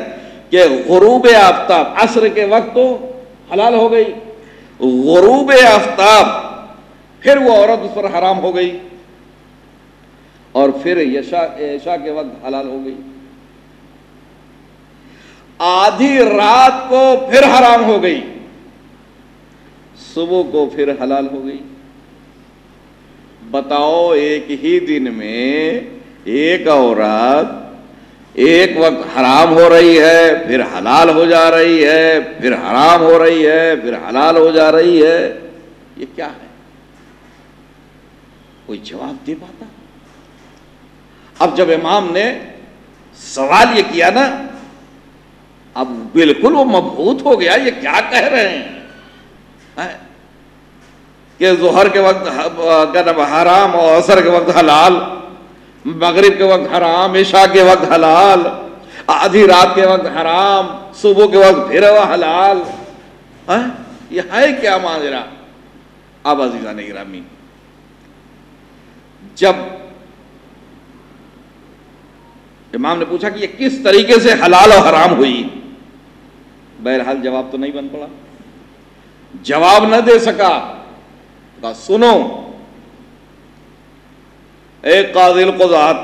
کہ غروب آفتاب، عصر کے وقت تو حلال ہو گئی، غروب آفتاب پھر وہ عورت اس پر حرام ہو گئی، اور پھر عشاء کے وقت حلال ہو گئی، آدھی رات کو پھر حرام ہو گئی، صبح کو پھر حلال ہو گئی۔ بتاؤ ایک ہی دن میں ایک عورت ایک وقت حرام ہو رہی ہے، پھر حلال ہو جا رہی ہے، پھر حرام ہو رہی ہے، پھر حلال ہو جا رہی ہے، یہ کیا ہے؟ کوئی جواب دے پاتا؟ اب جب امام نے سوال یہ کیا نا، اب بالکل وہ مبہوت ہو گیا، یہ کیا کہہ رہے ہیں کہ ظہر کے وقت حرام اور عصر کے وقت حلال، مغرب کے وقت حرام، عشاء کے وقت حلال، آدھی رات کے وقت حرام، صبح کے وقت پھر وہ حلال، یہ ہے کیا ماجرا؟ اب عزیزان گرامی، جب امام نے پوچھا کہ یہ کس طریقے سے حلال اور حرام ہوئی، بہرحال جواب تو نہیں بن پڑا، جواب نہ دے سکا۔ کہا سنو، ایک قاضی القضات،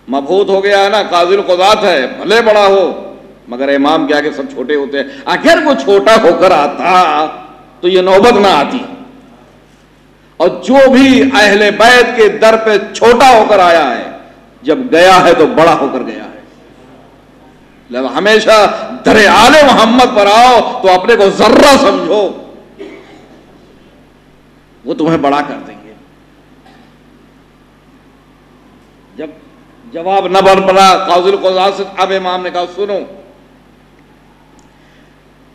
مبہوت ہو گیا ہے نا، قاضی القضات ہے، بھلے بڑا ہو مگر امام کے آگے سب چھوٹے ہوتے ہیں، اگر وہ چھوٹا ہو کر آتا تو یہ نوبت نہ آتی، اور جو بھی اہل بیت کے در پہ چھوٹا ہو کر آیا ہے، جب گیا ہے تو بڑا ہو کر گیا ہے۔ لہذا ہمیشہ در آل محمد پر آؤ تو اپنے کو ذرہ سمجھو، وہ تمہیں بڑا کر دیں گے۔ جب جواب نہ بن پڑا قاضی القضات سے، اب امام نے کہا سنو،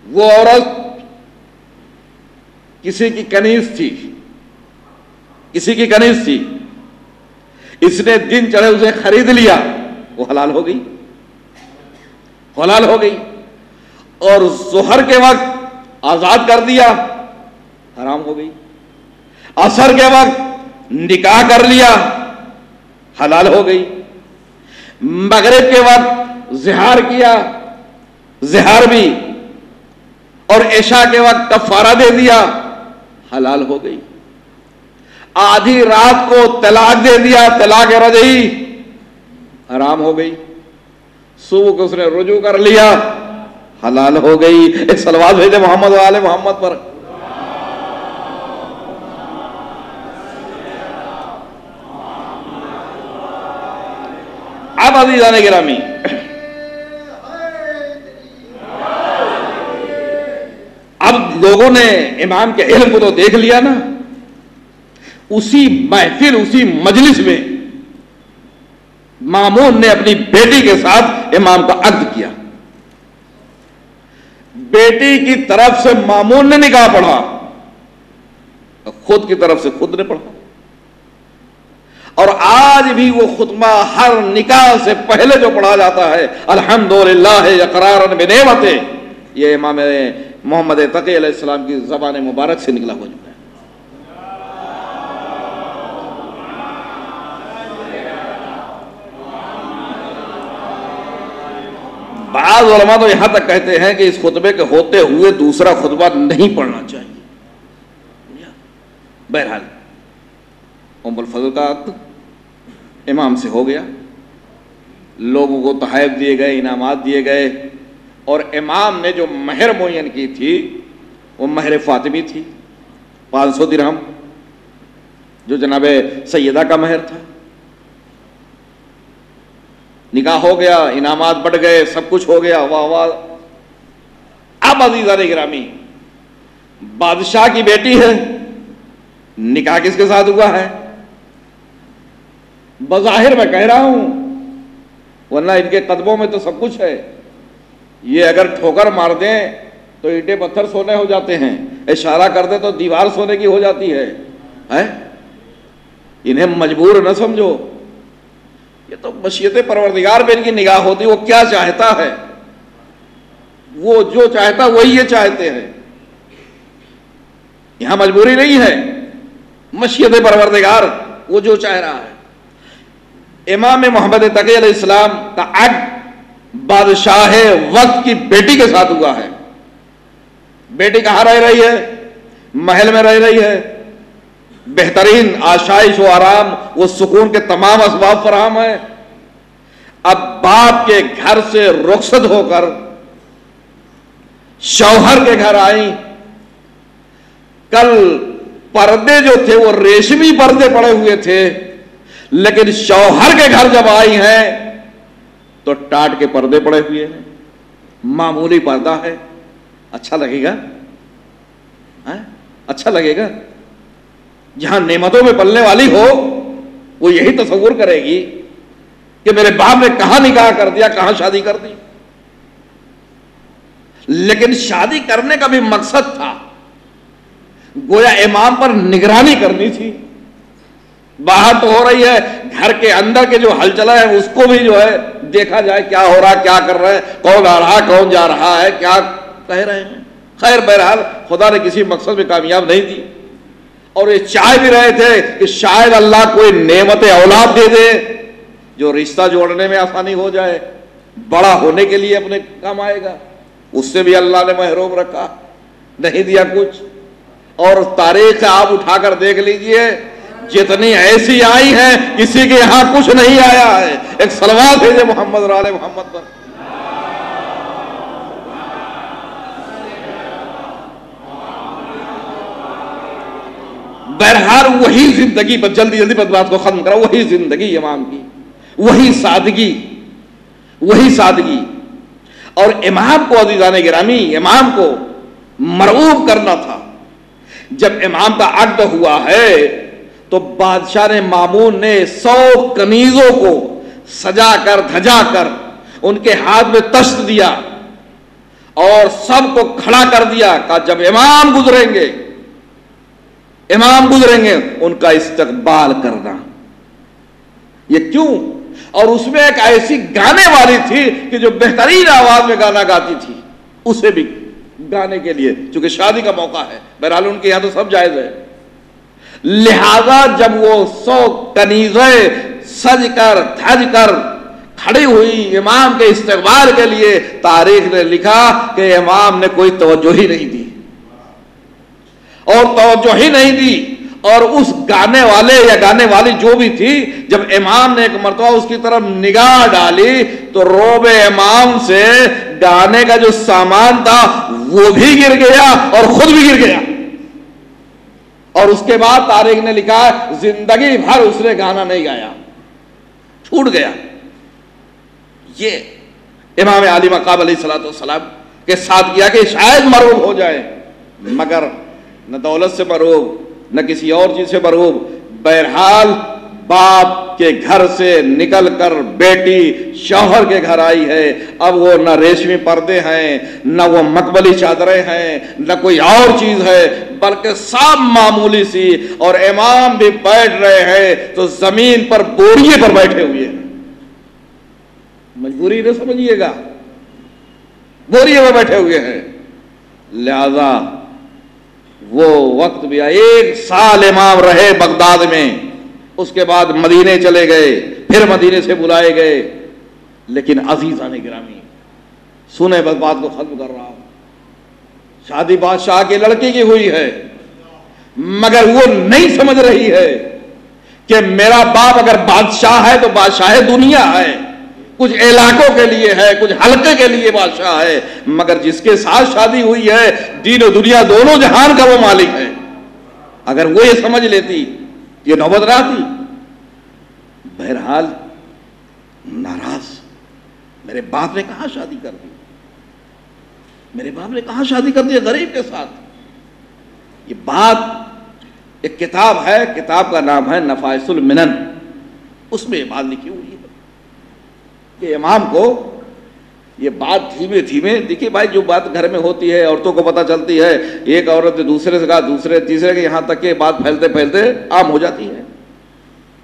وہ عورت کسی کی کنیز تھی، کسی کی کنیز تھی، اس نے دن چڑھے اسے خرید لیا، وہ حلال ہو گئی، حلال ہو گئی، اور ظہر کے وقت آزاد کر دیا، حرام ہو گئی، عصر کے وقت نکاح کر لیا، حلال ہو گئی، مغرب کے وقت زہار کیا، زہار بھی، اور عشاء کے وقت کفارہ دے دیا، حلال ہو گئی، آدھی رات کو طلاق دے دیا، طلاق رجعی، حرام ہو گئی، صبح کو اس نے رجوع کر لیا، حلال ہو گئی۔ ایک صلوات بھیجے محمد و آل محمد پر۔ اب عزیزان گرامی، اب لوگوں نے امام کے علم کو تو دیکھ لیا نا، اسی محفل، اسی مجلس میں مامون نے اپنی بیٹی کے ساتھ امام کا عقد کیا، بیٹی کی طرف سے مامون نے نکاح پڑھا، خود کی طرف سے خود نے پڑھا، اور آج بھی وہ خطبہ ہر نکاح سے پہلے جو پڑھا جاتا ہے، الحمدللہ اقرارا بنعمتہ، یہ امام محمد تقی علیہ السلام کی زبان مبارک سے نکلا ہو چکا ہے۔ بعض علماء تو یہاں تک کہتے ہیں کہ اس خطبے کے ہوتے ہوئے دوسرا خطبہ نہیں پڑھنا چاہیے۔ بہرحال ام الفضل کا عقد امام سے ہو گیا، لوگوں کو تحائف دیے گئے، انعامات دیے گئے، اور امام نے جو مہر معین کی تھی وہ مہر فاطمی تھی، 500 درہم، جو جناب سیدہ کا مہر تھا۔ نکاح ہو گیا، انعامات بڑھ گئے، سب کچھ ہو گیا، واہ واہ۔ اب عزیزان گرامی، بادشاہ کی بیٹی ہے، نکاح کس کے ساتھ ہوا ہے؟ بظاہر میں کہہ رہا ہوں، ورنہ ان کے قدموں میں تو سب کچھ ہے۔ یہ اگر ٹھوکر مار دیں تو اینٹیں پتھر سونے ہو جاتے ہیں، اشارہ کر دیں تو دیوار سونے کی ہو جاتی ہے۔ انہیں مجبور نہ سمجھو، یہ تو مشیت پروردگار پہ ان کی نگاہ ہوتی، وہ کیا چاہتا ہے، وہ جو چاہتا وہی یہ چاہتے ہیں۔ یہاں مجبوری نہیں ہے، مشیت پروردگار وہ جو چاہ رہا ہے۔ امام محمد تقی علیہ السلام کا عقد بادشاہ وقت کی بیٹی کے ساتھ ہوا ہے۔ بیٹی کہاں رہ رہی ہے؟ محل میں رہ رہی ہے، بہترین آشائش و آرام و سکون کے تمام اسباب فراہم ہیں۔ اب باپ کے گھر سے رخصت ہو کر شوہر کے گھر آئیں۔ کل پردے جو تھے وہ ریشمی پردے پڑے ہوئے تھے، لیکن شوہر کے گھر جب آئی ہیں تو ٹاٹ کے پردے پڑے ہوئے ہیں، معمولی پردہ ہے۔ اچھا لگے گا؟ اچھا لگے گا؟ جہاں نعمتوں میں پلنے والی ہو وہ یہی تصور کرے گی کہ میرے باپ نے کہاں نکاح کر دیا، کہاں شادی کر دی۔ لیکن شادی کرنے کا بھی مقصد تھا، گویا امام پر نگرانی کرنی تھی۔ باہر تو ہو رہی ہے، گھر کے اندر کے جو ہلچلا ہے اس کو بھی جو ہے دیکھا جائے، کیا ہو رہا، کیا کر رہے ہیں، کون آ رہا، کون جا رہا ہے، کیا کہہ رہے ہیں۔ خیر بہرحال خدا نے کسی مقصد میں کامیاب نہیں دی، اور یہ چاہ بھی رہے تھے کہ شاید اللہ کوئی نعمت اولاد دے دے جو رشتہ جوڑنے میں آسانی ہو جائے، بڑا ہونے کے لیے اپنے کام آئے گا۔ اس سے بھی اللہ نے محروم رکھا، نہیں دیا کچھ۔ اور تاریخ آپ اٹھا کر دیکھ لیجئے، جتنی ایسی آئی ہیں کسی کے یہاں کچھ نہیں آیا ہے۔ ایک صلوات بھیجے محمد اور آل محمد پر۔ بہرحال وہی زندگی، پر جلدی بات کو ختم کرا، وہی زندگی امام کی، وہی سادگی۔ اور امام کو عزیزان گرامی، امام کو مرعوب کرنا تھا۔ جب امام کا عقد ہوا ہے تو بادشاہ نے، مامون نے 100 کنیزوں کو سجا کر دھجا کر ان کے ہاتھ میں تشت دیا اور سب کو کھڑا کر دیا، کہا جب امام گزریں گے ان کا استقبال کرنا۔ یہ کیوں؟ اور اس میں ایک ایسی گانے والی تھی کہ جو بہترین آواز میں گانا گاتی تھی، اسے بھی گانے کے لیے، چونکہ شادی کا موقع ہے، بہرحال ان کے یہاں تو سب جائز ہے، لہذا جب وہ 100 کنیزیں سج کر دھج کر کھڑی ہوئی امام کے استقبال کے لیے، تاریخ نے لکھا کہ امام نے کوئی توجہ ہی نہیں دی، اور اس گانے والے یا گانے والی جو بھی تھی، جب امام نے ایک مرتبہ اس کی طرف نگاہ ڈالی تو روب امام سے گانے کا جو سامان تھا وہ بھی گر گیا اور خود بھی گر گیا۔ اور اس کے بعد تاریخ نے لکھا زندگی بھر اس نے گانا نہیں گایا، چھوٹ گیا۔ یہ امام علی مقام علیہ الصلوۃ والسلام کے ساتھ کیا کہ شاید مرعوب ہو جائے، مگر نہ دولت سے مرعوب نہ کسی اور چیز سے مرعوب۔ بہرحال باپ کے گھر سے نکل کر بیٹی شوہر کے گھر آئی ہے۔ اب وہ نہ ریشمی پردے ہیں، نہ وہ مقبلی چادریں ہیں، نہ کوئی اور چیز ہے، بلکہ سب معمولی سی، اور امام بھی بیٹھ رہے ہیں تو زمین پر بوریے پر بیٹھے ہوئے ہیں۔ مجبوری نہ سمجھیے گا، بوریے پر بیٹھے ہوئے ہیں۔ لہذا وہ وقت بھی آیا، 1 سال امام رہے بغداد میں، اس کے بعد مدینے چلے گئے، پھر مدینے سے بلائے گئے۔ لیکن عزیزان گرامی سنیں، بس بات کو ختم کر رہا ہوں، شادی بادشاہ کی لڑکی کی ہوئی ہے، مگر وہ نہیں سمجھ رہی ہے کہ میرا باپ اگر بادشاہ ہے تو بادشاہ دنیا ہے، کچھ علاقوں کے لیے ہے، کچھ حلقے کے لیے بادشاہ ہے، مگر جس کے ساتھ شادی ہوئی ہے دین و دنیا دونوں جہان کا وہ مالک ہے۔ اگر وہ یہ سمجھ لیتی یہ نوبت نہ آتی۔ بہرحال ناراض، میرے باپ نے کہاں شادی کر دی، میرے باپ نے کہاں شادی کر دی غریب کے ساتھ۔ یہ بات ایک کتاب ہے، کتاب کا نام ہے نفائس المنن، اس میں یہ بات لکھی ہوئی ہے کہ امام کو یہ بات دھیمے دھیمے، دیکھیے بھائی جو بات گھر میں ہوتی ہے عورتوں کو پتہ چلتی ہے، ایک عورت نے دوسرے سے کہا، دوسرے تیسرے کے، یہاں تک کہ بات پھیلتے پھیلتے عام ہو جاتی ہے۔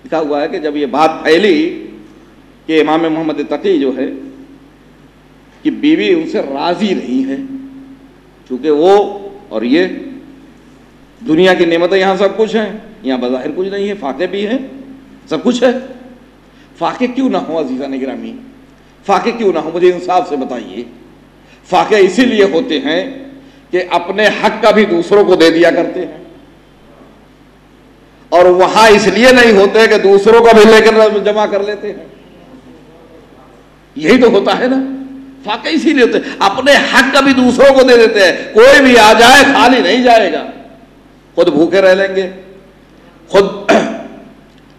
لکھا ہوا ہے کہ جب یہ بات پھیلی کہ امام محمد تقی جو ہے کہ بیوی ان سے راضی نہیں ہے، چونکہ وہ اور یہ دنیا کی نعمتیں یہاں سب کچھ ہیں، یہاں بظاہر کچھ نہیں ہے، فاقے بھی ہیں، سب کچھ ہے۔ فاقے کیوں نہ ہو عزیزان گرامی، فاقے کیوں نہ ہو؟ مجھے انصاف سے بتائیے۔ فاقے اسی لیے ہوتے ہیں کہ اپنے حق کا بھی دوسروں کو دے دیا کرتے ہیں، اور وہاں اس لیے نہیں ہوتے کہ دوسروں کا بھی لے کر جمع کر لیتے ہیں۔ یہی تو ہوتا ہے نا، فاقے اسی لیے ہوتے ہیں، اپنے حق کا بھی دوسروں کو دے دیتے ہیں۔ کوئی بھی آ جائے خالی نہیں جائے گا، خود بھوکے رہ لیں گے، خود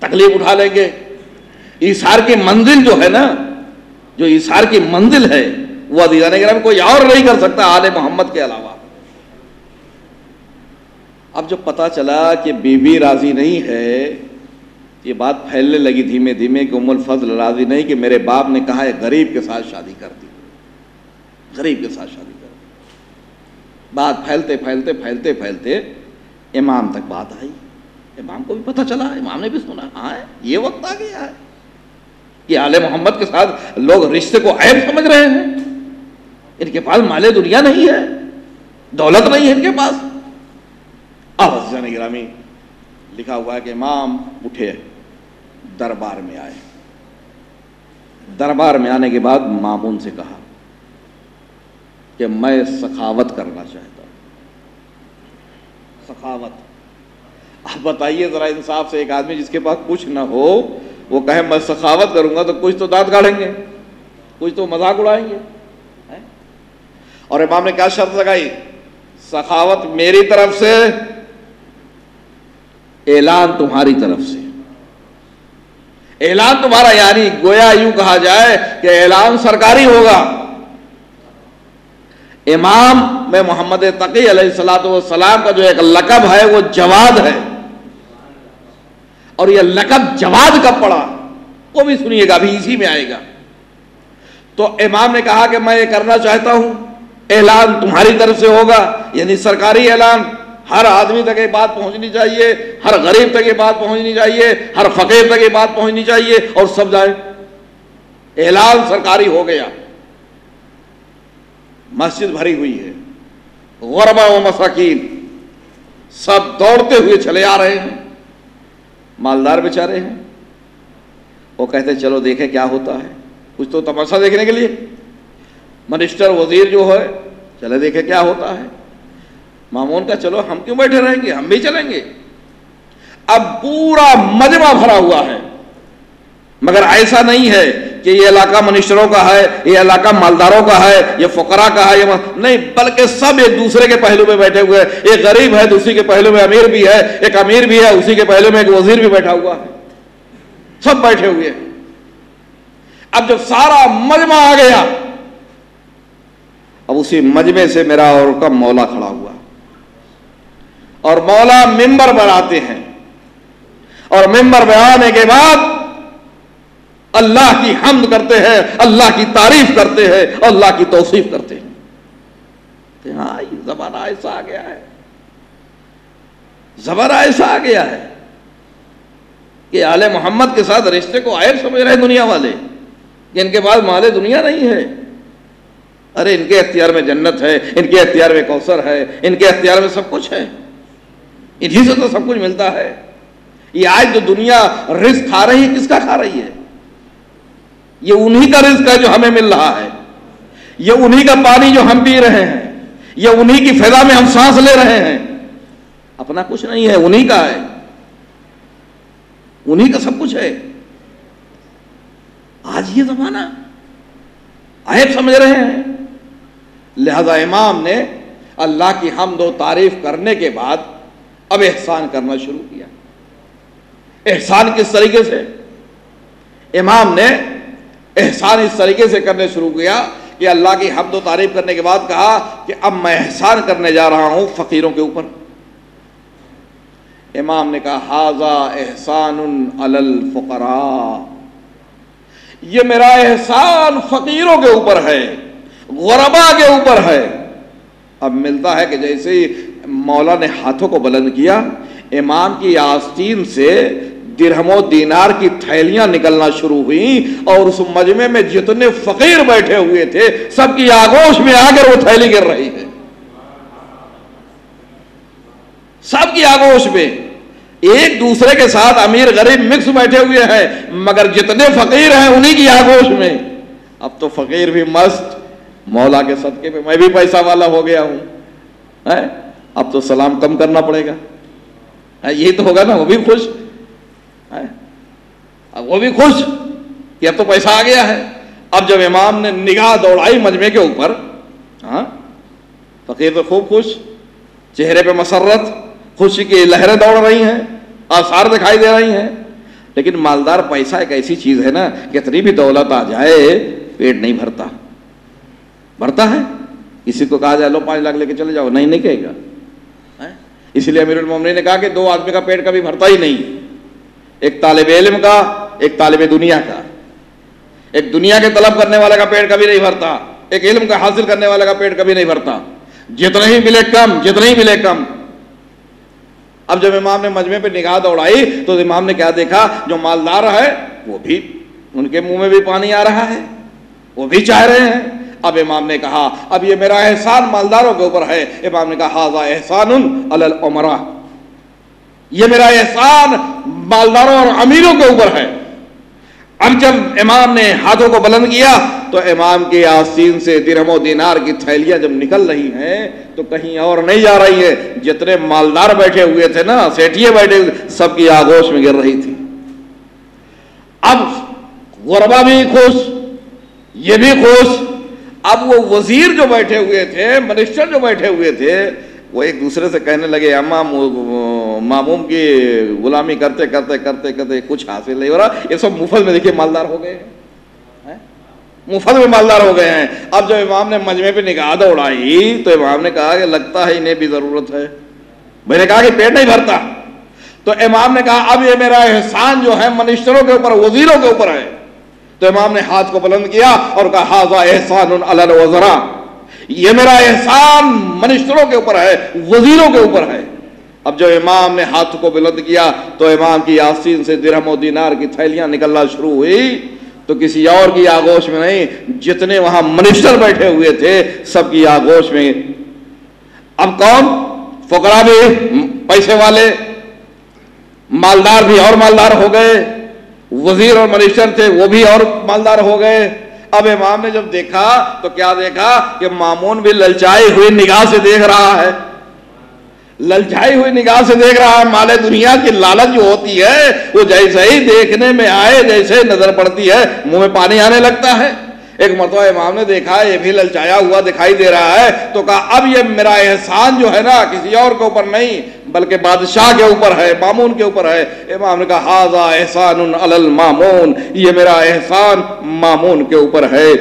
تکلیف اٹھا لیں گے۔ ایثار کی منزل جو ہے نا، جو ایثار کی منزل ہے وہ عزیزان کرام کوئی اور نہیں کر سکتا آل محمد کے علاوہ۔ اب جب پتا چلا کہ بیوی راضی نہیں ہے، یہ بات پھیلنے لگی دھیمے دھیمے کہ ام الفضل راضی نہیں، کہ میرے باپ نے کہا ہے غریب کے ساتھ شادی کر دی، غریب کے ساتھ شادی کر دی۔ بات پھیلتے پھیلتے پھیلتے پھیلتے امام تک بات آئی، امام کو بھی پتہ چلا، امام نے بھی سنا، ہاں یہ وقت آ گیا ہے کہ آل محمد کے ساتھ لوگ رشتے کو عیب سمجھ رہے ہیں، ان کے پاس مال دنیا نہیں ہے، دولت نہیں ہے ان کے پاس۔ اب عزیزان گرامی لکھا ہوا ہے کہ امام اٹھے، دربار میں آئے، دربار میں آنے کے بعد مامون سے کہا کہ میں سخاوت کرنا چاہتا ہوں، سخاوت۔ اب بتائیے ذرا انصاف سے، ایک آدمی جس کے پاس کچھ نہ ہو وہ کہے میں سخاوت کروں گا، تو کچھ تو دانت گاڑیں گے، کچھ تو مذاق اڑائیں گے۔ اور امام نے کیا شرط لگائی؟ سخاوت میری طرف سے، اعلان تمہاری طرف سے۔ اعلان تمہارا یعنی گویا یوں کہا جائے کہ اعلان سرکاری ہوگا۔ امام میں محمد تقی علیہ السلام کا جو ایک لقب ہے وہ جواد ہے، اور یہ لقب جواد کب پڑا وہ بھی سنیے گا، ابھی اسی میں آئے گا۔ تو امام نے کہا کہ میں یہ کرنا چاہتا ہوں، اعلان تمہاری طرف سے ہوگا، یعنی سرکاری اعلان، ہر آدمی تک یہ بات پہنچنی چاہیے، ہر غریب تک یہ بات پہنچنی چاہیے، ہر فقیر تک یہ بات پہنچنی چاہیے، اور سب جائے۔ اعلان سرکاری ہو گیا، مسجد بھری ہوئی ہے، غربا و مساکین سب دوڑتے ہوئے چلے آ رہے ہیں، مالدار بیچارے ہیں، وہ کہتے چلو دیکھیں کیا ہوتا ہے، کچھ تو تماشا دیکھنے کے لیے۔ منسٹر وزیر جو ہے چلے دیکھیں کیا ہوتا ہے۔ مامون کا چلو ہم کیوں بیٹھے رہیں گے، ہم بھی چلیں گے۔ اب پورا مجمع بھرا ہوا ہے، مگر ایسا نہیں ہے کہ یہ علاقہ منسٹروں کا ہے، یہ علاقہ مالداروں کا ہے، یہ فقراء کا ہے، نہیں، بلکہ سب ایک دوسرے کے پہلو میں بیٹھے ہوئے ہیں۔ ایک غریب ہے تو اسی کے پہلو میں امیر بھی ہے، ایک امیر بھی ہے اسی کے پہلو میں ایک وزیر بھی بیٹھا ہوا ہے، سب بیٹھے ہوئے ہیں۔ اب جب سارا مجمع آ گیا، اب اسی مجمع سے میرا اور کا مولا کھڑا ہوا، اور مولا منبر پر آتے ہیں، اور منبر پہ آنے کے بعد اللہ کی حمد کرتے ہیں، اللہ کی تعریف کرتے ہیں، اللہ کی توصیف کرتے ہیں کہ ہاں یہ زمانہ ایسا آ گیا ہے، زمانہ ایسا آ گیا ہے کہ آل محمد کے ساتھ رشتے کو عیب سمجھ رہے ہیں دنیا والے، کہ ان کے پاس مال دنیا نہیں ہے۔ ارے ان کے اختیار میں جنت ہے، ان کے اختیار میں کوثر ہے، ان کے اختیار میں سب کچھ ہے، انہی سے تو سب کچھ ملتا ہے۔ یہ آج جو دنیا رزق کھا رہی ہے، کس کا کھا رہی ہے؟ یہ انہی کا رزق ہے جو ہمیں مل رہا ہے، یہ انہی کا پانی جو ہم پی رہے ہیں، یہ انہی کی فضا میں ہم سانس لے رہے ہیں، اپنا کچھ نہیں ہے، انہی کا ہے، انہی کا سب کچھ ہے۔ آج یہ زمانہ عیب سمجھ رہے ہیں. لہذا امام نے اللہ کی حمد و تعریف کرنے کے بعد اب احسان کرنا شروع کیا. احسان کس طریقے سے؟ امام نے احسان اس طریقے سے کرنے شروع کیا کہ اللہ کی حمد و تعریف کرنے کے بعد کہا کہ اب میں احسان کرنے جا رہا ہوں فقیروں کے اوپر. امام نے کہا ھذا احسان علی الفقراء، یہ میرا احسان فقیروں کے اوپر ہے، غرباء کے اوپر ہے. اب ملتا ہے کہ جیسے ہی مولا نے ہاتھوں کو بلند کیا، امام کی آستین سے درہم و دینار کی تھیلیاں نکلنا شروع ہوئیں اور اس مجمع میں جتنے فقیر بیٹھے ہوئے تھے سب کی آغوش میں آ کر وہ تھیلی گر رہی ہے. سب کی آغوش میں ایک دوسرے کے ساتھ امیر غریب مکس بیٹھے ہوئے ہیں، مگر جتنے فقیر ہیں انہی کی آغوش میں. اب تو فقیر بھی مست، مولا کے صدقے پہ میں بھی پیسہ والا ہو گیا ہوں، اب تو سلام کم کرنا پڑے گا. یہی تو ہوگا نا، وہ بھی خوش، اب وہ بھی خوش کہ اب تو پیسہ آ گیا ہے. اب جب امام نے نگاہ دوڑائی مجمع کے اوپر، فقیر تو خوب خوش، چہرے پہ مسرت، خوشی کی لہریں دوڑ رہی ہیں، آثار دکھائی دے رہی ہیں. لیکن مالدار پیسہ ایک ایسی چیز ہے نا، کتنی بھی دولت آ جائے پیٹ نہیں بھرتا. بھرتا ہے؟ کسی کو کہا جائے لو 5 لاکھ لے کے چلے جاؤ، نہیں کہے گا. اس لیے امیر المومنین نے کہا کہ 2 آدمی کا پیٹ کبھی بھرتا ہی نہیں، ایک طالب علم کا، ایک طالب دنیا کا. ایک دنیا کے طلب کرنے والے کا پیٹ کبھی نہیں بھرتا، ایک علم کا حاصل کرنے والے کا پیٹ کبھی نہیں بھرتا. جتنے ہی ملے کم، جتنے ہی ملے کم. اب جب امام نے مجمع پہ نگاہ دوڑائی تو امام نے کیا دیکھا؟ جو مالدار ہے وہ بھی، ان کے منہ میں بھی پانی آ رہا ہے، وہ بھی چاہ رہے ہیں. اب امام نے کہا اب یہ میرا احسان مالداروں کے اوپر ہے. امام نے کہا ھذا احسان علی الامراء، یہ میرا احسان مالداروں اور امیروں کے اوپر ہے. اب جب امام نے ہاتھوں کو بلند کیا تو امام کی آستین سے درہم و دینار کی تھیلیاں جب نکل رہی ہیں تو کہیں اور نہیں جا رہی ہے، جتنے مالدار بیٹھے ہوئے تھے نا، سیٹھیے بیٹھے ہوئے، سب کی آغوش میں گر رہی تھی. اب غربا بھی خوش، یہ بھی خوش. اب وہ وزیر جو بیٹھے ہوئے تھے، منسٹر جو بیٹھے ہوئے تھے، وہ ایک دوسرے سے کہنے لگے ماموم کی غلامی کرتے کرتے کرتے کرتے کچھ حاصل نہیں ہو رہا، یہ سب مفت میں دیکھیے مالدار ہو گئے ہیں، مفت میں مالدار ہو گئے ہیں. اب جب امام نے مجمع پہ نگاہ دوڑائی تو امام نے کہا کہ لگتا ہے انہیں بھی ضرورت ہے. میں نے کہا کہ پیٹ نہیں بھرتا. تو امام نے کہا اب یہ میرا احسان جو ہے منسٹروں کے اوپر، وزیروں کے اوپر ہے. تو امام نے ہاتھ کو بلند کیا اور کہا ھذا احسان علی الوزراء، یہ میرا احسان منسٹروں کے اوپر ہے، وزیروں کے اوپر ہے. اب جب امام نے ہاتھ کو بلند کیا تو امام کی آستین سے درہم و دینار کی تھیلیاں نکلنا شروع ہوئی. تو کسی اور کی آغوش میں نہیں، جتنے وہاں منسٹر بیٹھے ہوئے تھے سب کی آغوش میں. اب کون؟ فقراء بھی پیسے والے، مالدار بھی اور مالدار ہو گئے، وزیر اور منسٹر تھے وہ بھی اور مالدار ہو گئے. اب امام نے جب دیکھا تو کیا دیکھا کہ مامون بھی للچائی ہوئی نگاہ سے دیکھ رہا ہے، للچائی ہوئی نگاہ سے دیکھ رہا ہے. مال دنیا کی لالچ جو ہوتی ہے وہ جیسے ہی دیکھنے میں آئے، جیسے نظر پڑتی ہے منہ میں پانی آنے لگتا ہے. ایک مرتبہ امام نے دیکھا یہ بھی للچایا ہوا دکھائی دے رہا ہے تو کہا اب یہ میرا احسان جو ہے نا کسی اور کے اوپر نہیں بلکہ بادشاہ کے اوپر ہے، مامون کے اوپر ہے. امام نے کہا ھذا احسان علی المامون، یہ میرا احسان مامون کے اوپر ہے.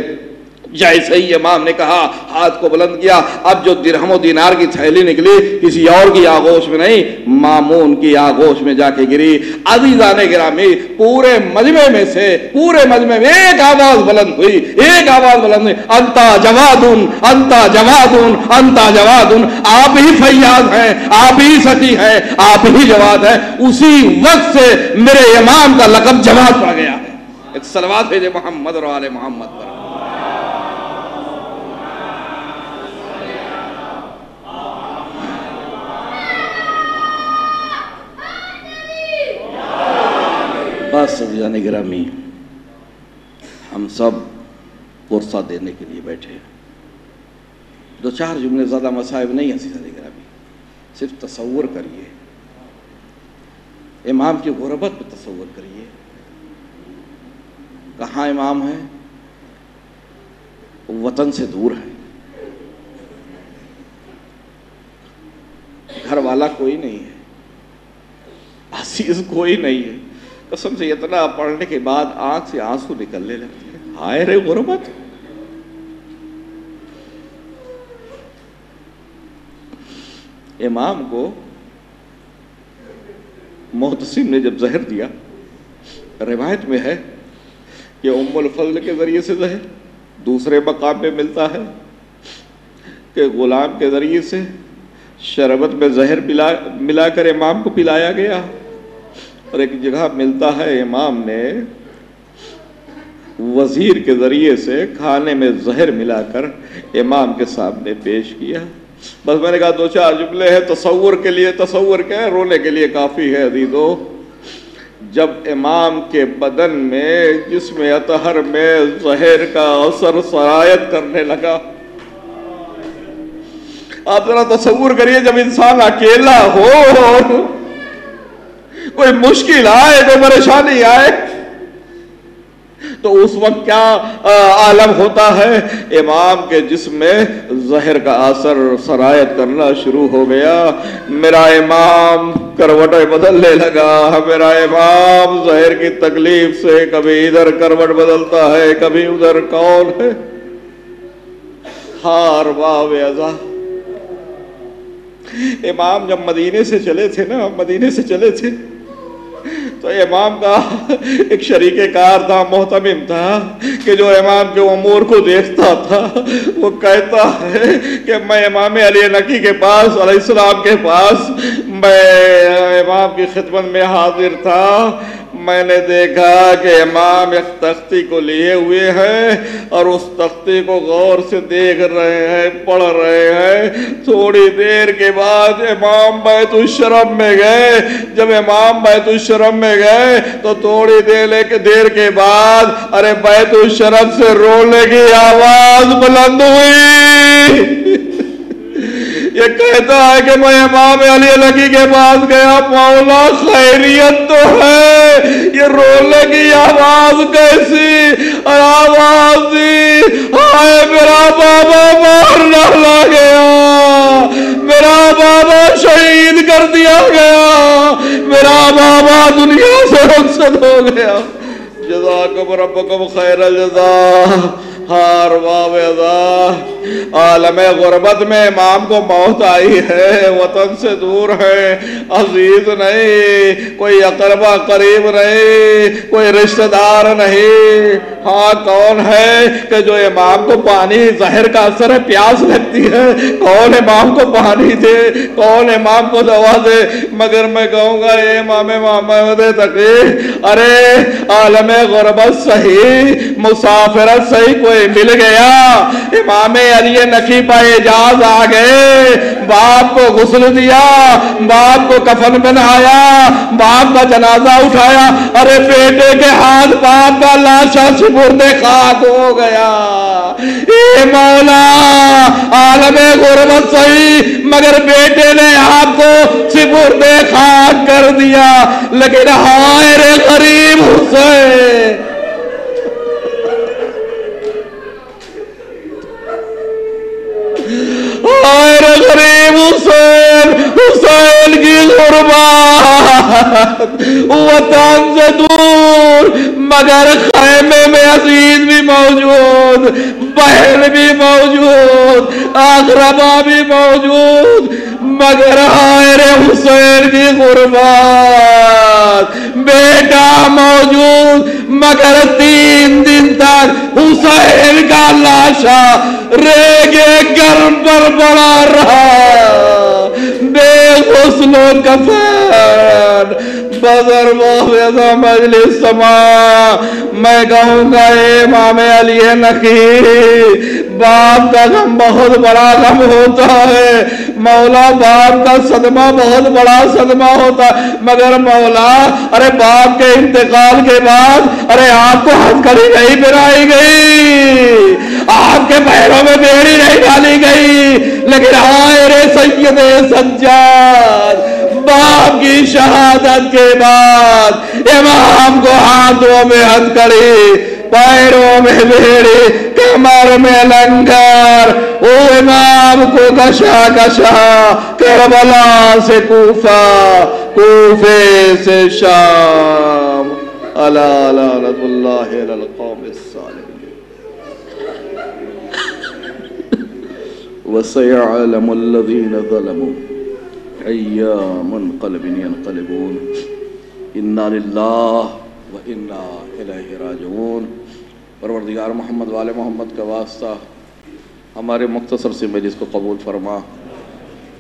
جیسے ہی امام نے کہا ہاتھ کو بلند کیا، اب جو درہم و دینار کی تھیلی نکلی کسی اور کی آغوش میں نہیں، مامون کی آغوش میں جا کے گری. عزیزان گرامی، پورے مجمع میں سے، پورے مجمع میں ایک آواز بلند ہوئی، ایک آواز بلند ہوئی، انتا جوادن، انتا جوادن، انتا جوادن. آپ ہی فیاض ہیں، آپ ہی سخی ہیں، آپ ہی جواد ہیں. اسی وقت سے میرے امام کا لقب جواد پڑ گیا ہے. ایک صلوات بھیجے محمد اور آل محمد پر. بس عزیزان گرامی، ہم سب پرسہ دینے کے لیے بیٹھے ہیں. 2-4 جملے، زیادہ مصائب نہیں ہیں عزیزان گرامی. صرف تصور کریے، امام کی غربت پہ تصور کریے. کہاں امام ہے؟ وطن سے دور ہے، گھر والا کوئی نہیں ہے، عزیز کوئی نہیں ہے، قسم سے اتنا پڑھنے کے بعد آنکھ سے آنسو نکلنے لگتے ہیں، ہائے رے غربت۔ امام کو محتسم نے جب زہر دیا، روایت میں ہے کہ ام الفضل کے ذریعے سے زہر، دوسرے مقام پہ ملتا ہے کہ غلام کے ذریعے سے شربت میں زہر ملا کر امام کو پلایا گیا، اور ایک جگہ ملتا ہے امام نے وزیر کے ذریعے سے کھانے میں زہر ملا کر امام کے سامنے پیش کیا۔ بس میں نے کہا دو چار جملے ہیں تصور کے لیے، تصور کیا ہے، رونے کے لیے کافی ہے عزیزو۔ جب امام کے بدن میں جسم اطہر میں زہر کا اثر سرایت کرنے لگا، آپ ذرا تصور کریے جب انسان اکیلا ہو، کوئی مشکل آئے، کوئی پریشانی آئے، تو اس وقت کیا عالم ہوتا ہے۔ امام کے جسم میں زہر کا اثر سرایت کرنا شروع ہو گیا، میرا امام کروٹیں بدلنے لگا، میرا امام زہر کی تکلیف سے کبھی ادھر کروٹ بدلتا ہے، کبھی ادھر، کون ہے؟ ہار باب ازا۔ امام جب مدینے سے چلے تھے نا، مدینے سے چلے تھے تو امام کا ایک شریک کار تھا، محتمم تھا، کہ جو امام کے امور کو دیکھتا تھا، وہ کہتا ہے کہ میں امام علی نقی کے پاس علیہ السلام کے پاس میں امام کی خدمت میں حاضر تھا، میں نے دیکھا کہ امام ایک تختی کو لیے ہوئے ہیں اور اس تختی کو غور سے دیکھ رہے ہیں، پڑھ رہے ہیں۔ تھوڑی دیر کے بعد امام بیت الشرف میں گئے، جب امام بیت الشرف میں گئے تو تھوڑی دیر کے بعد ارے بیت الشرف سے رونے کی آواز بلند ہوئی۔ یہ کہتا ہے کہ میں امام علی نقی کے پاس گیا، مولا خیریت تو ہے، یہ رونے کی آواز کیسی؟ اور آواز دی، ہائے میرا بابا مار ڈالا گیا، میرا بابا شہید کر دیا گیا، میرا بابا دنیا سے رخصت ہو گیا۔ جزاکم ربکم خیر الجزا۔ ہار باب ازا۔ عالم غربت میں امام کو موت آئی ہے، وطن سے دور ہے، عزیز نہیں، کوئی اقربا قریب نہیں، کوئی رشتہ دار نہیں۔ ہاں کون ہے کہ جو امام کو پانی، زہر کا اثر ہے، پیاس لگتی ہے، کون امام کو پانی دے، کون امام کو دوا دے؟ مگر میں کہوں گا اے امام محمد تقی، ارے عالم غربت صحیح، مسافرت صحیح، کوئی مل گیا، امام علی نقی پہ اعجاز آ گئے، باپ کو غسل دیا، باپ کو کفن بنایا، باپ کا جنازہ اٹھایا، ارے بیٹے کے ہاتھ باپ کا لاشا سپرد خاک ہو گیا۔ اے مولا عالم غربت صحیح، مگر بیٹے نے آپ کو سپرد خاک کر دیا، لیکن ہائے رے غریب حسین، اور غریب حسین، حسین کی غربت، وطن سے دور، مگر خیمے میں عزیز بھی موجود، بہن بھی موجود، اقربا بھی موجود، مگر آئر حسین کی غربت، بیٹا موجود، مگر 3 دن تک حسین کا لاشا ریگے گرم پر پڑا رہا، بے غسل و کفن۔ بدر موعظہ مجلس سما، میں کہوں گا اے امام علی نقی، باپ کا غم بہت بڑا غم ہوتا ہے، مولا باپ کا صدمہ بہت بڑا صدمہ ہوتا ہے، مگر مولا ارے باپ کے انتقال کے بعد ارے آپ کو ہتھکڑی نہیں پہنائی گئی، آپ کے پیروں میں بیڑی نہیں ڈالی گئی، لیکن آئے رے سید سجاد، باپ کی شہادت کے بعد امام کو ہاتھوں میں ہتھکڑی، پیروں میں بیڑی، کمر میں لنگر، او امام کو کشا کشا، کربلا سے کوفہ، کوفے سے شام، الا لعنت اللہ علی القوم الصالحین وسيعلم الذين ظلموا أي منقلب ينقلبون إنا لله وإنا إليه راجعون۔ پروردگار محمد والے محمد کا واسطہ ہمارے مختصر سے مجلس کو قبول فرما۔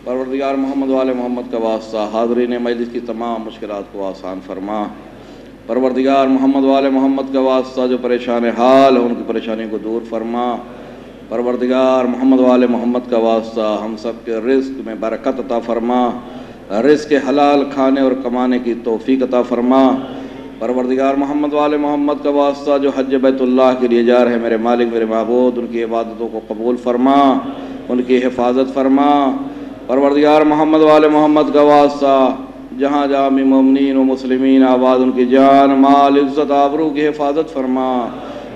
پروردگار محمد والے محمد کا واسطہ حاضرین مجلس کی تمام مشکلات کو آسان فرما۔ پروردگار محمد والے محمد کا واسطہ جو پریشان حال ہیں ان کی پریشانی کو دور فرما۔ پروردگار محمد والے محمد کا واسطہ ہم سب کے رزق میں برکت عطا فرما، رزق حلال کھانے اور کمانے کی توفیق عطا فرما۔ پروردگار محمد والے محمد کا واسطہ جو حج بیت اللہ کے لیے جا رہے ہیں میرے مالک میرے معبود، ان کی عبادتوں کو قبول فرما، ان کی حفاظت فرما۔ پروردگار محمد والے محمد کا واسطہ جہاں جہاں بھی مومنین و مسلمین آباد، ان کی جان مال عزت آبرو کی حفاظت فرما۔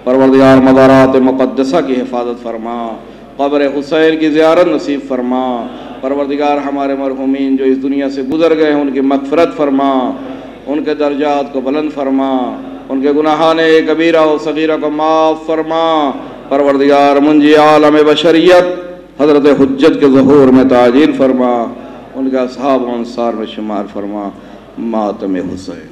پروردگار مزارات مقدسہ کی حفاظت فرما، قبر حسین کی زیارت نصیب فرما۔ پروردگار ہمارے مرحومین جو اس دنیا سے گزر گئے ہیں ان کی مغفرت فرما، ان کے درجات کو بلند فرما، ان کے گناہان کبیرہ و صغیرہ کو معاف فرما۔ پروردگار منجی عالم بشریت حضرت حجت کے ظہور میں تعجیل فرما، ان کے اصحاب و انصار میں شمار فرما۔ ماتم حسین۔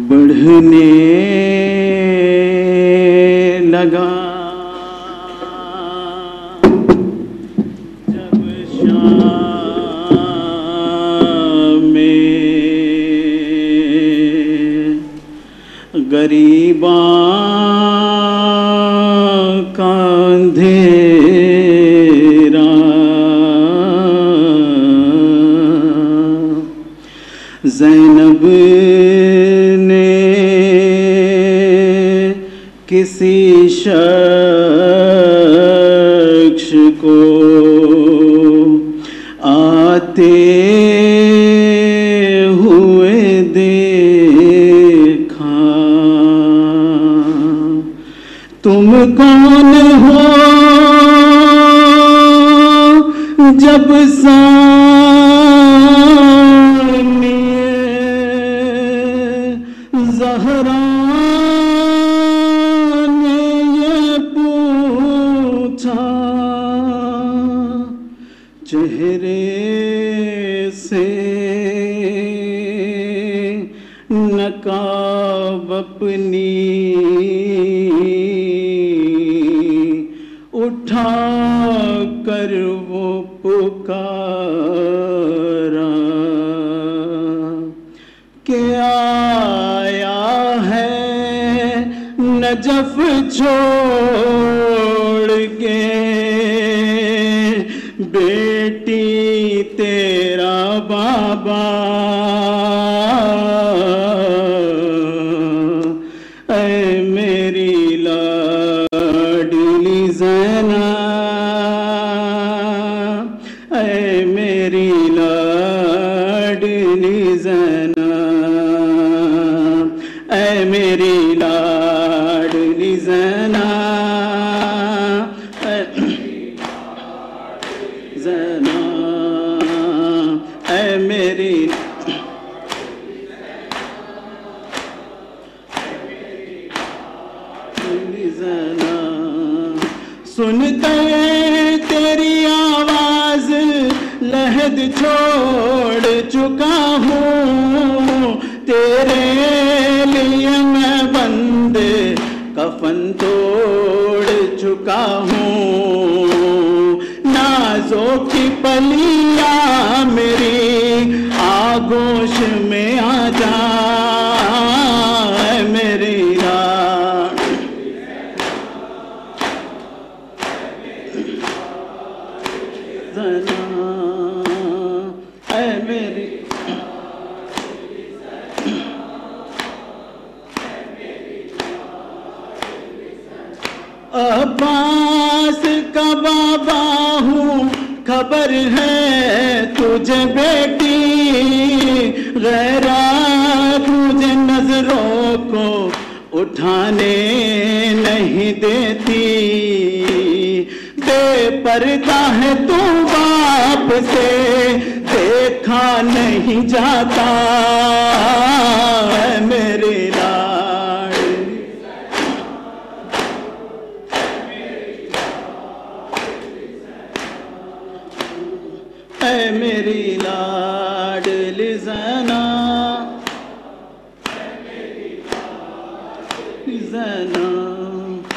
بڑھنے لگا جب شام میں غریباں کا اندھیرا، زینب کسی شخص کو آتے ہوئے دیکھا، تم کون ہو جب زہرا چہرے سے نقاب اپنی اٹھا کر وہ پکارا کہ آیا ہے نجف چھوڑ کے بیٹی تیرا بابا، اے میری لاڈلی زینب، اے میری لاڈلی زینب، اے میری لاڈلی زینب، اے میری سنتے تیری آواز لحد چھوڑ چکا ہوں، تیرے لیے میں بند کفن توڑ چکا ہوں، نازوں کی پلیاں میری آغوش میں آ جا، اے میری عباس کا بابا ہوں، خبر ہے تجھے بیٹی، غیرت مجھے نظروں کو اٹھانے نہیں دیتی، بے پردہ ہے تو باپ سے دیکھا نہیں جاتا، اے میری لاڈلی، اے میری لاڈلی زینب، زینب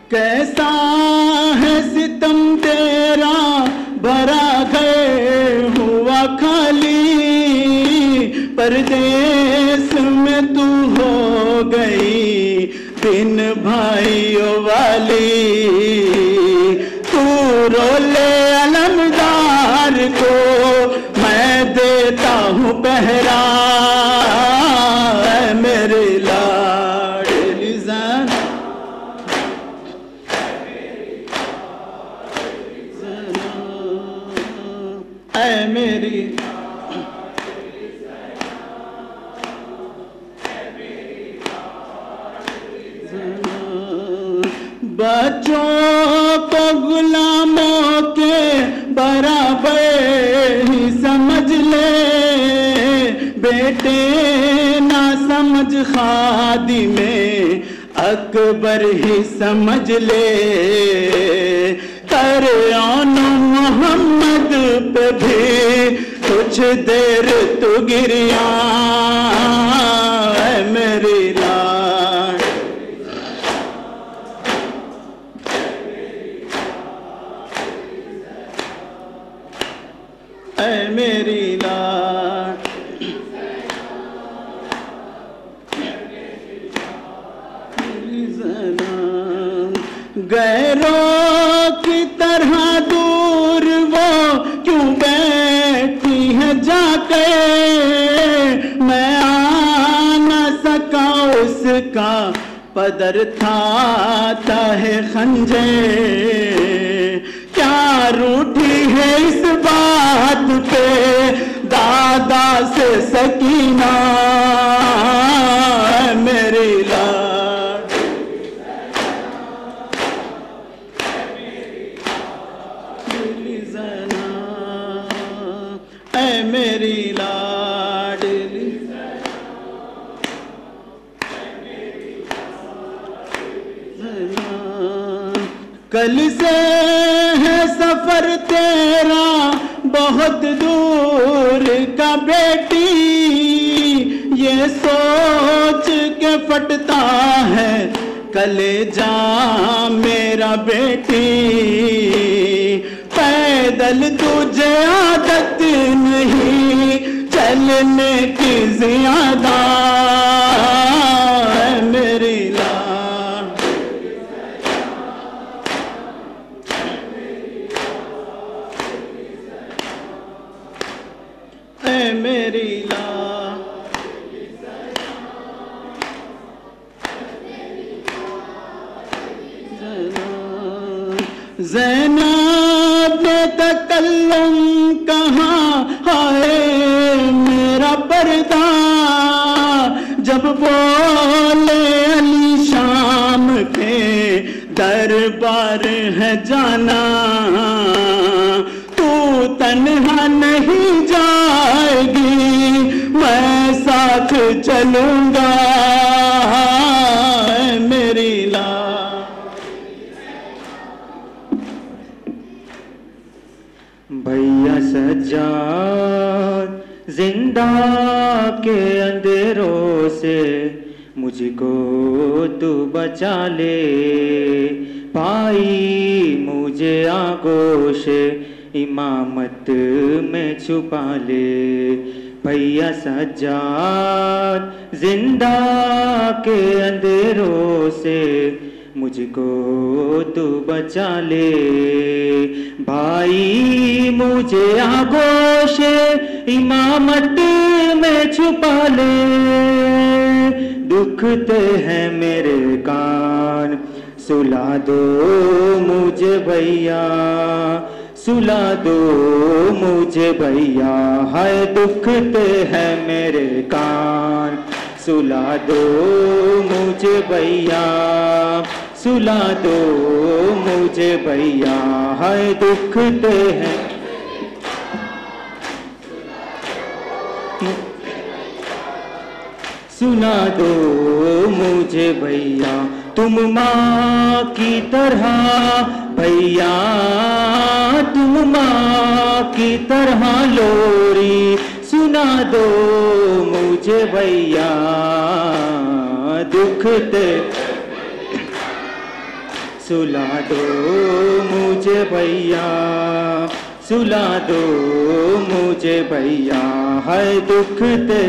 کیسا ہے ستم تیرا بھرا گئے ہوا خالی، پردیس میں تو ہو گئی بن بھائیوں والی، تو رولے علمدار کو میں دیتا ہوں پہرا، اے میری لاڈلی زینب، اے میری بچوں کو غلاموں کے برابر ہی سمجھ لے، بیٹے نہ سمجھ خادم اکبر ہی سمجھ لے، فرعون محمد پہ بھی کچھ دیر تو گریا، اے میری لاڈ، اے میری لاڈ، غیروں کی طرح دور وہ کیوں بیٹھی ہے جا کے، میں آ نہ سکا اس کا پدر تھا ہے خنجر، کیا روٹھی ہے اس بات پہ دادا سے سکینہ، میری لاڈ، میری زینب، اے میری لاڈلی، کل سے ہے سفر تیرا بہت دور کا بیٹی، یہ سوچ کے پھٹتا ہے کلیجہ میرا بیٹی، پیدل تجھے عادت نہیں چلنے کی زیادہ، اے میری لاڈ، اے میری لاڈ، زینب نے تکلم کہاں ہائے میرا پردہ، جب بولے علی شام کے دربار ہے جانا، تو تنہا نہیں جائے گی میں ساتھ چلوں گا، اے میری لاڈ، بھیا سجاد زندہ کے اندھیروں سے مجھ کو تو بچا لے، پائی مجھے آغوش امامت میں چھپا لے، بھیا سجاد زندہ کے اندھیروں سے مجھ کو تو بچا لے، بھائی مجھے آغوش امامت میں چھپا لے، دکھتے ہیں میرے کان سلا دو مجھے بھیا، سلا دو مجھے بھیا، ہے دکھتے ہیں میرے کان، سلا دو مجھے بھیا، سلا دو مجھے بھیا، ہے دکھتے ہیں، سنا دو مجھے بھیا، تم ماں کی طرح بھیا، تم ماں کی طرح لوری سنا دو مجھے بھیا، دکھتے سلا دو مجھے بھیا، سلا دو مجھے بھیا، ہے دکھتے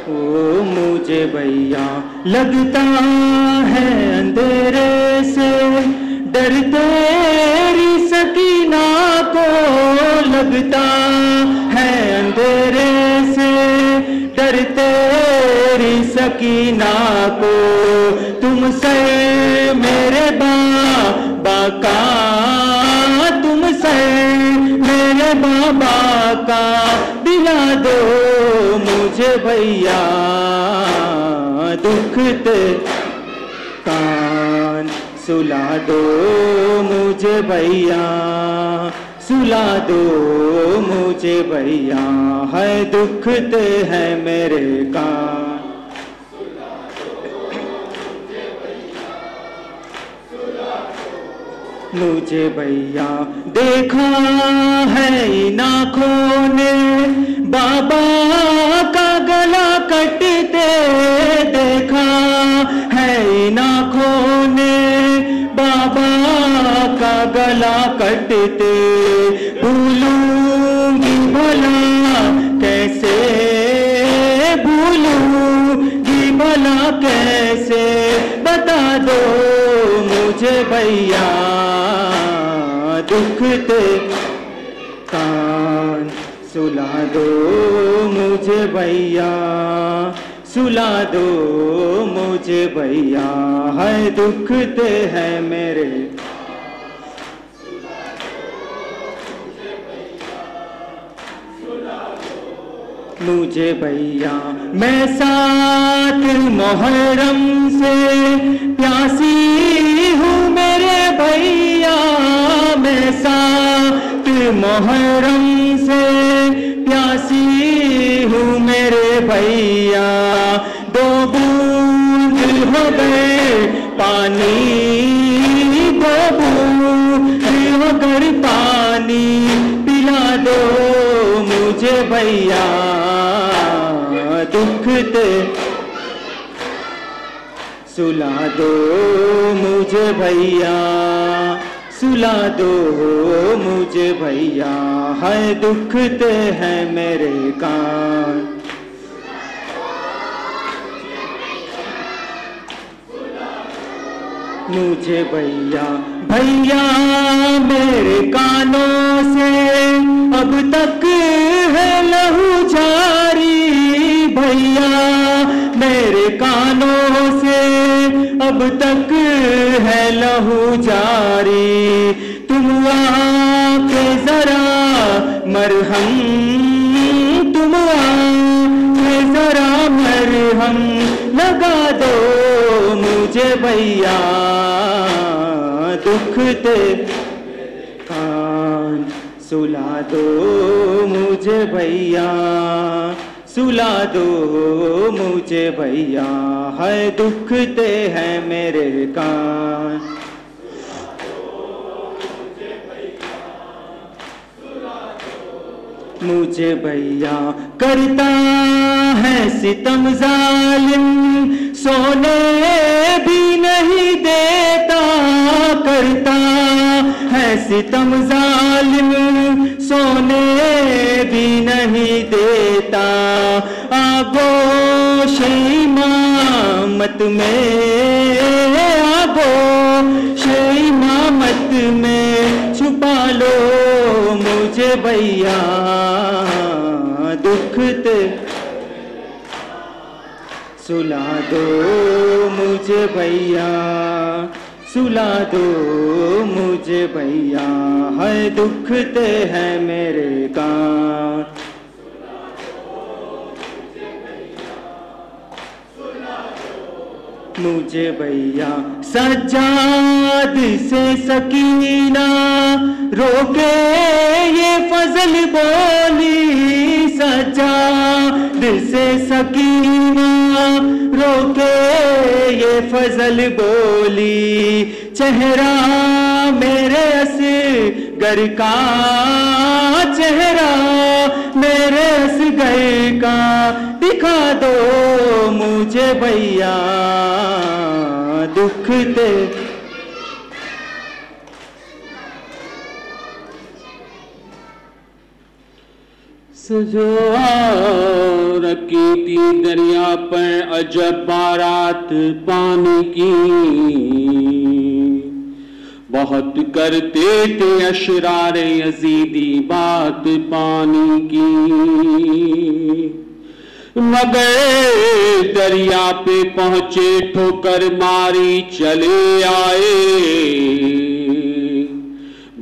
او مجھے بھیا، لگتا ہے اندھیرے سے ڈر تیری سکینہ کو، لگتا ہے اندھیرے سے ڈر تیری سکینہ کو، تم سے میرے بابا کا، تم سے میرے بابا کا دلا دو مجھے بھیا، دکھتے کان سلا دو مجھے بھیا، سلا دو مجھے بھیا، ہے دکھتے ہیں میرے کان، مجھے بھیا، دیکھا ہے ان آنکھوں نے بابا کا گلا کٹتے، دیکھا ہے ان آنکھوں نے بابا کا گلا کٹتے، بھولوں گی بھلا کیسے، بھولوں گی بھلا کیسے، بتا دو مجھے بھیا، دکھتے کان سلا دو مجھے بھیا، سلا دو مجھے بھیا، ہے دکھتے ہیں میرے، مجھے بھیا، میں سات محرم سے پیاسی ہوں میرے بھیا، میں سات محرم سے پیاسی ہوں میرے بھیا، دو بوند ہو گئے پانی، دو بوند ہو کر پانی پلا دو مجھے بھیا، دکھتے سلا دو مجھے بھیا، سلا دو مجھے بھیا، ہے دکھتے ہیں میرے کان، مجھے بھیا، بھیا میرے کانوں سے اب تک ہے لہو جاری، بھیا میرے کانوں سے اب تک ہے لہو جاری، تم آ کے ذرا مرہم، تم آ کے ذرا مرہم لگا دو مجھے بھیا، دکھتے کان سلا دو مجھے بھیا، سلا دو مجھے بھیا، ہے دکھتے ہیں میرے کان، مجھے بھیا، کرتا ہے ستم ظالم سونے بھی نہیں دیتا، کرتا ہے ستم ظالم سونے بھی نہیں دیتا، آگوش امامت میں، آگوش امامت میں چھپا لو مجھے بھیا، دکھ تے سلا دو مجھے بھیا، سلا دو مجھے بھیا، ہے دکھتے ہیں میرے کان، مجھے بھیا۔ سجاد سے سکینہ روکے یہ فضل بولی، سجاد سے سکینہ روکے یہ فضل بولی، چہرہ میرے اصغر کا، چہرہ میرے اصغر کا دکھا دو مجھے بھیا، دکھتے سجو رکھی تھی دریا پر عجب بارات پانی کی، بہت کرتے تھے اشرار یزیدی بات پانی کی، مگر دریا پہ پہنچے ٹھوکر ماری چلے آئے،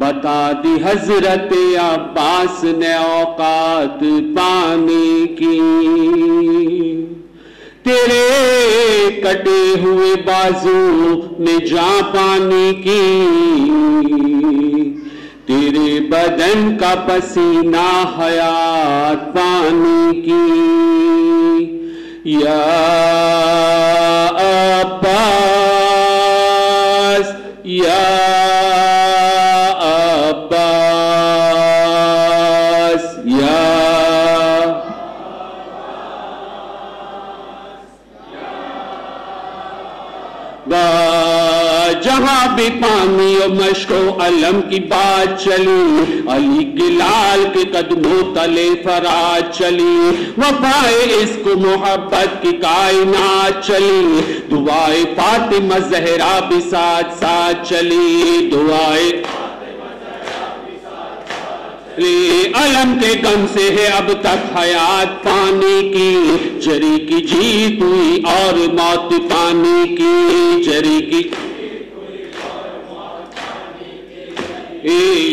بتا دی حضرت عباس نے اوقات پانی کی، تیرے کٹے ہوئے بازو نے جان پانی کی، تیرے بدن کا پسینہ حیات پانی کی، یا عباس یا عباس یا جہاں بھی پانی و مشق و علم کی بات چلی، علی کے لال کے قدموں تلے فرات چلی، وفائے عشق و محبت کی کائنات چلی، دعائے فاطمہ زہرا بھی ساتھ ساتھ چلی، دعائے علم کے غم سے ہے اب تک حیات پانی کی، جری کی جیت ہوئی اور موت پانی کی، جری کی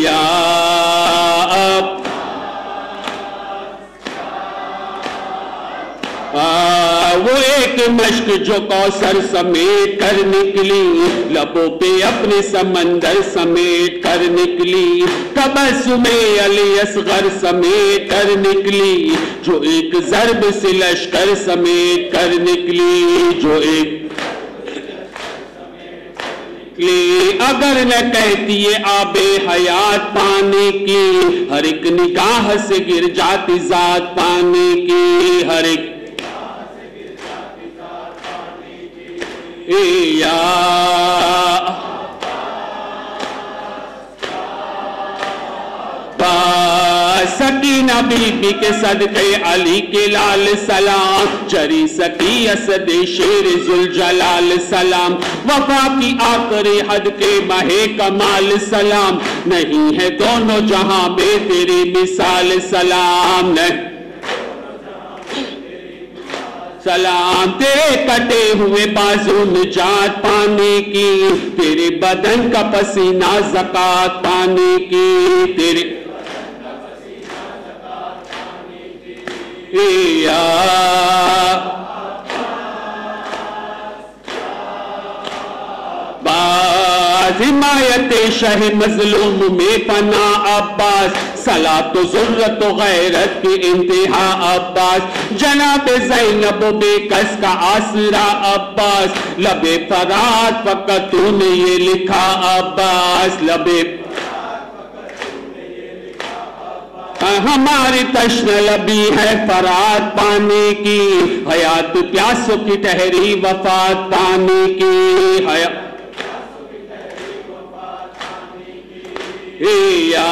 یا وہ ایک مشق جو کوثر سمیٹ کر نکلی، لبوں پہ اپنے سمندر سمیٹ کر نکلی، تبسم علی اصغر سمیٹ کر نکلی، جو ایک ضرب سے لشکر سمیٹ کر نکلی، جو ایک اگر نہ کہتی ہے آب حیات پانی کی، ہر ایک نگاہ سے گر جاتی ذات پانی کی، ہر ایک یا سکینہ بی بی کے صدقے علی کے لال سلام، جری سکی اسد شیر ذوالجلال سلام، وفا کی آخری حد کے ماہ کمال سلام، نہیں ہے دونوں جہاں میں تیری مثال سلام، نہیں سلام تیرے کٹے ہوئے بازو نجات پانی کی، تیرے بدن کا پسینہ زکات پانی کی، تیرے یا حمایت شہ مظلوم میں پناہ عباس، صلاۃ و ذرت و غیرت کی انتہا عباس، جناب زینب و بے کس کا آسرا عباس، لبے فرات فقط تو نے یہ لکھا عباس، لبے ہماری تشن لبی ہے فرات پانی کی، حیات پیاسوں کی ٹہری وفات پانی کی، حیات یا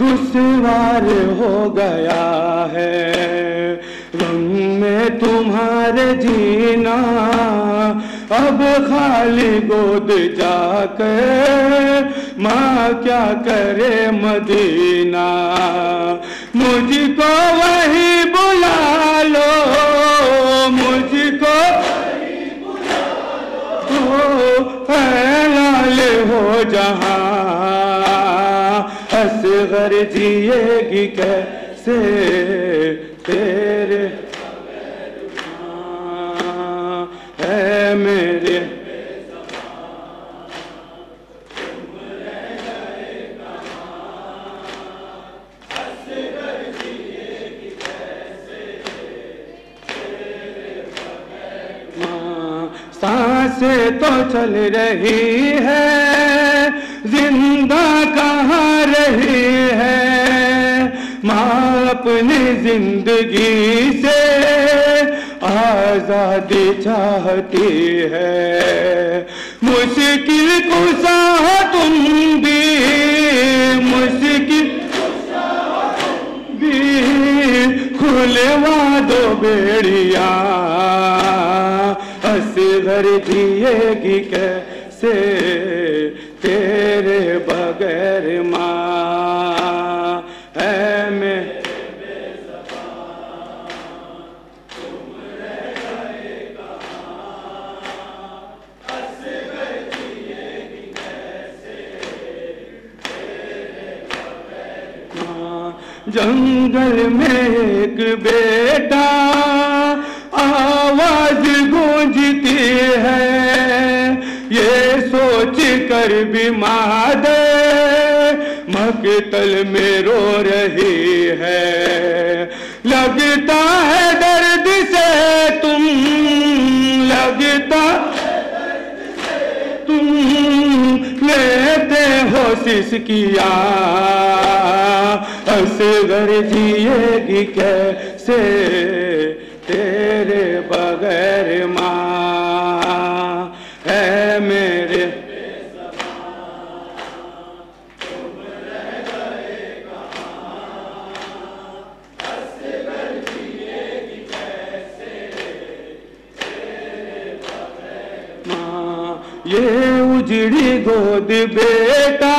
دشوار ہو گیا ہے، غم میں تمہارے جینا، اب خالی گود جا کر ماں کیا کرے مدینہ، مجھ کو وہی بلا لو، مجھ کو لال ہو جہاں، اصغر جیے گی کیسے تیرے اے میرے سانسیں تو چل رہی ہے، زندہ کہاں رہی ہے، ماں اپنی زندگی سے آزادی چاہتی ہے، مشکل کشا ہو تم بھی، مشکل بھی کھلوا دو بیڑیاں، اصغر جیے گی کیسے تیرے بغیر ماں، اے میں جنگل میں ایک بیٹا آواز گونجتی ہے، یہ سوچ کر بھی مادر مقتل میں رو رہی ہے، لگتا ہے درد سے تم، لگتا تم لیتے ہو سسکیاں، اصغر جیے گی کیسے تیرے بغیر ماں، اے میرے ماں، یہ اجڑی گود بیٹا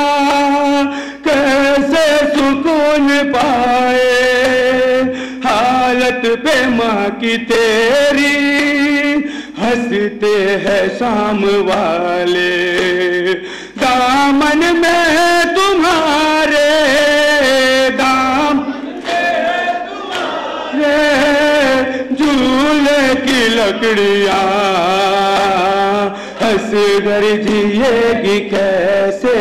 کیسے سکون پائے، حالت پہ ماں کی تیری ہنستے ہیں شام والے، دامن میں تمہارے جھولے کی لکڑیاں، اصغر جیے گی کیسے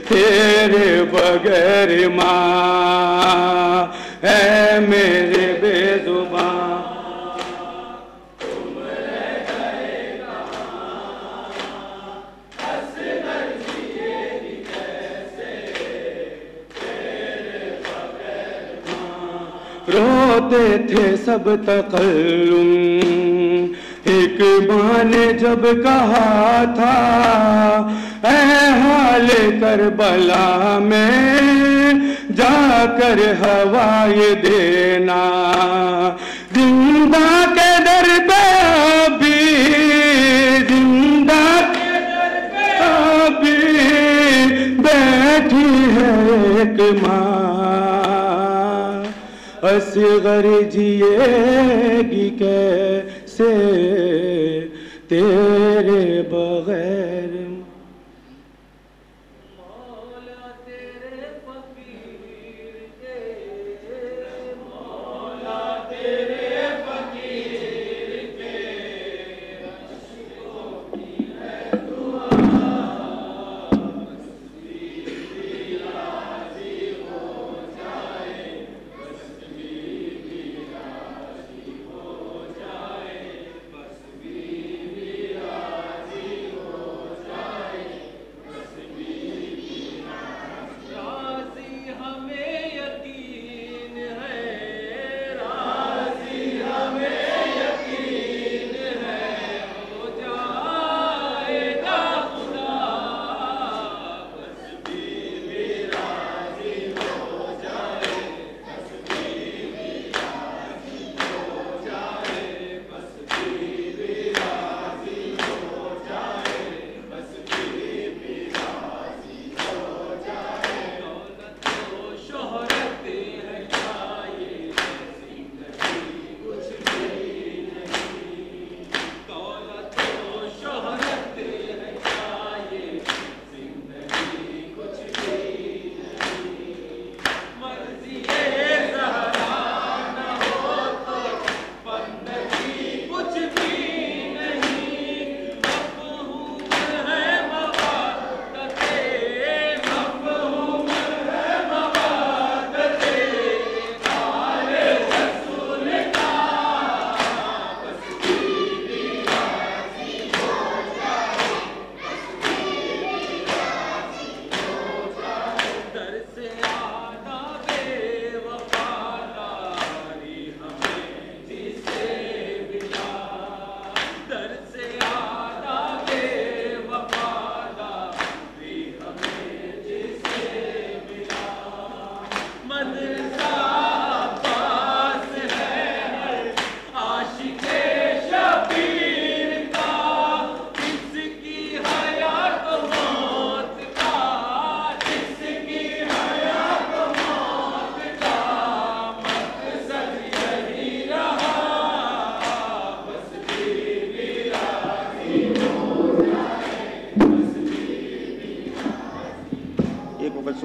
تیرے بغیر ماں، اے میرے بے زباں، روتے تھے سب تکلم، ایک ماں نے جب کہا تھا اے حال کربلا میں جا کر ہوائے دینا، زندہ کے در پہ ابھی، زندہ کے در پہ ابھی بیٹھی ہے ایک ماں، اصغر جیے گی کیسے تیرے بغیر، مولا تیرے فقیر کے، مولا تیرے فقیر کے عشقوں کی ہے دعا،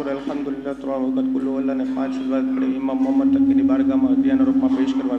سورہ الحمدللہ تلاوت کلو اللہ نے 5 سلوات پڑھے امام محمد تک کی بارگاہ میں ادیان اور پیش کروا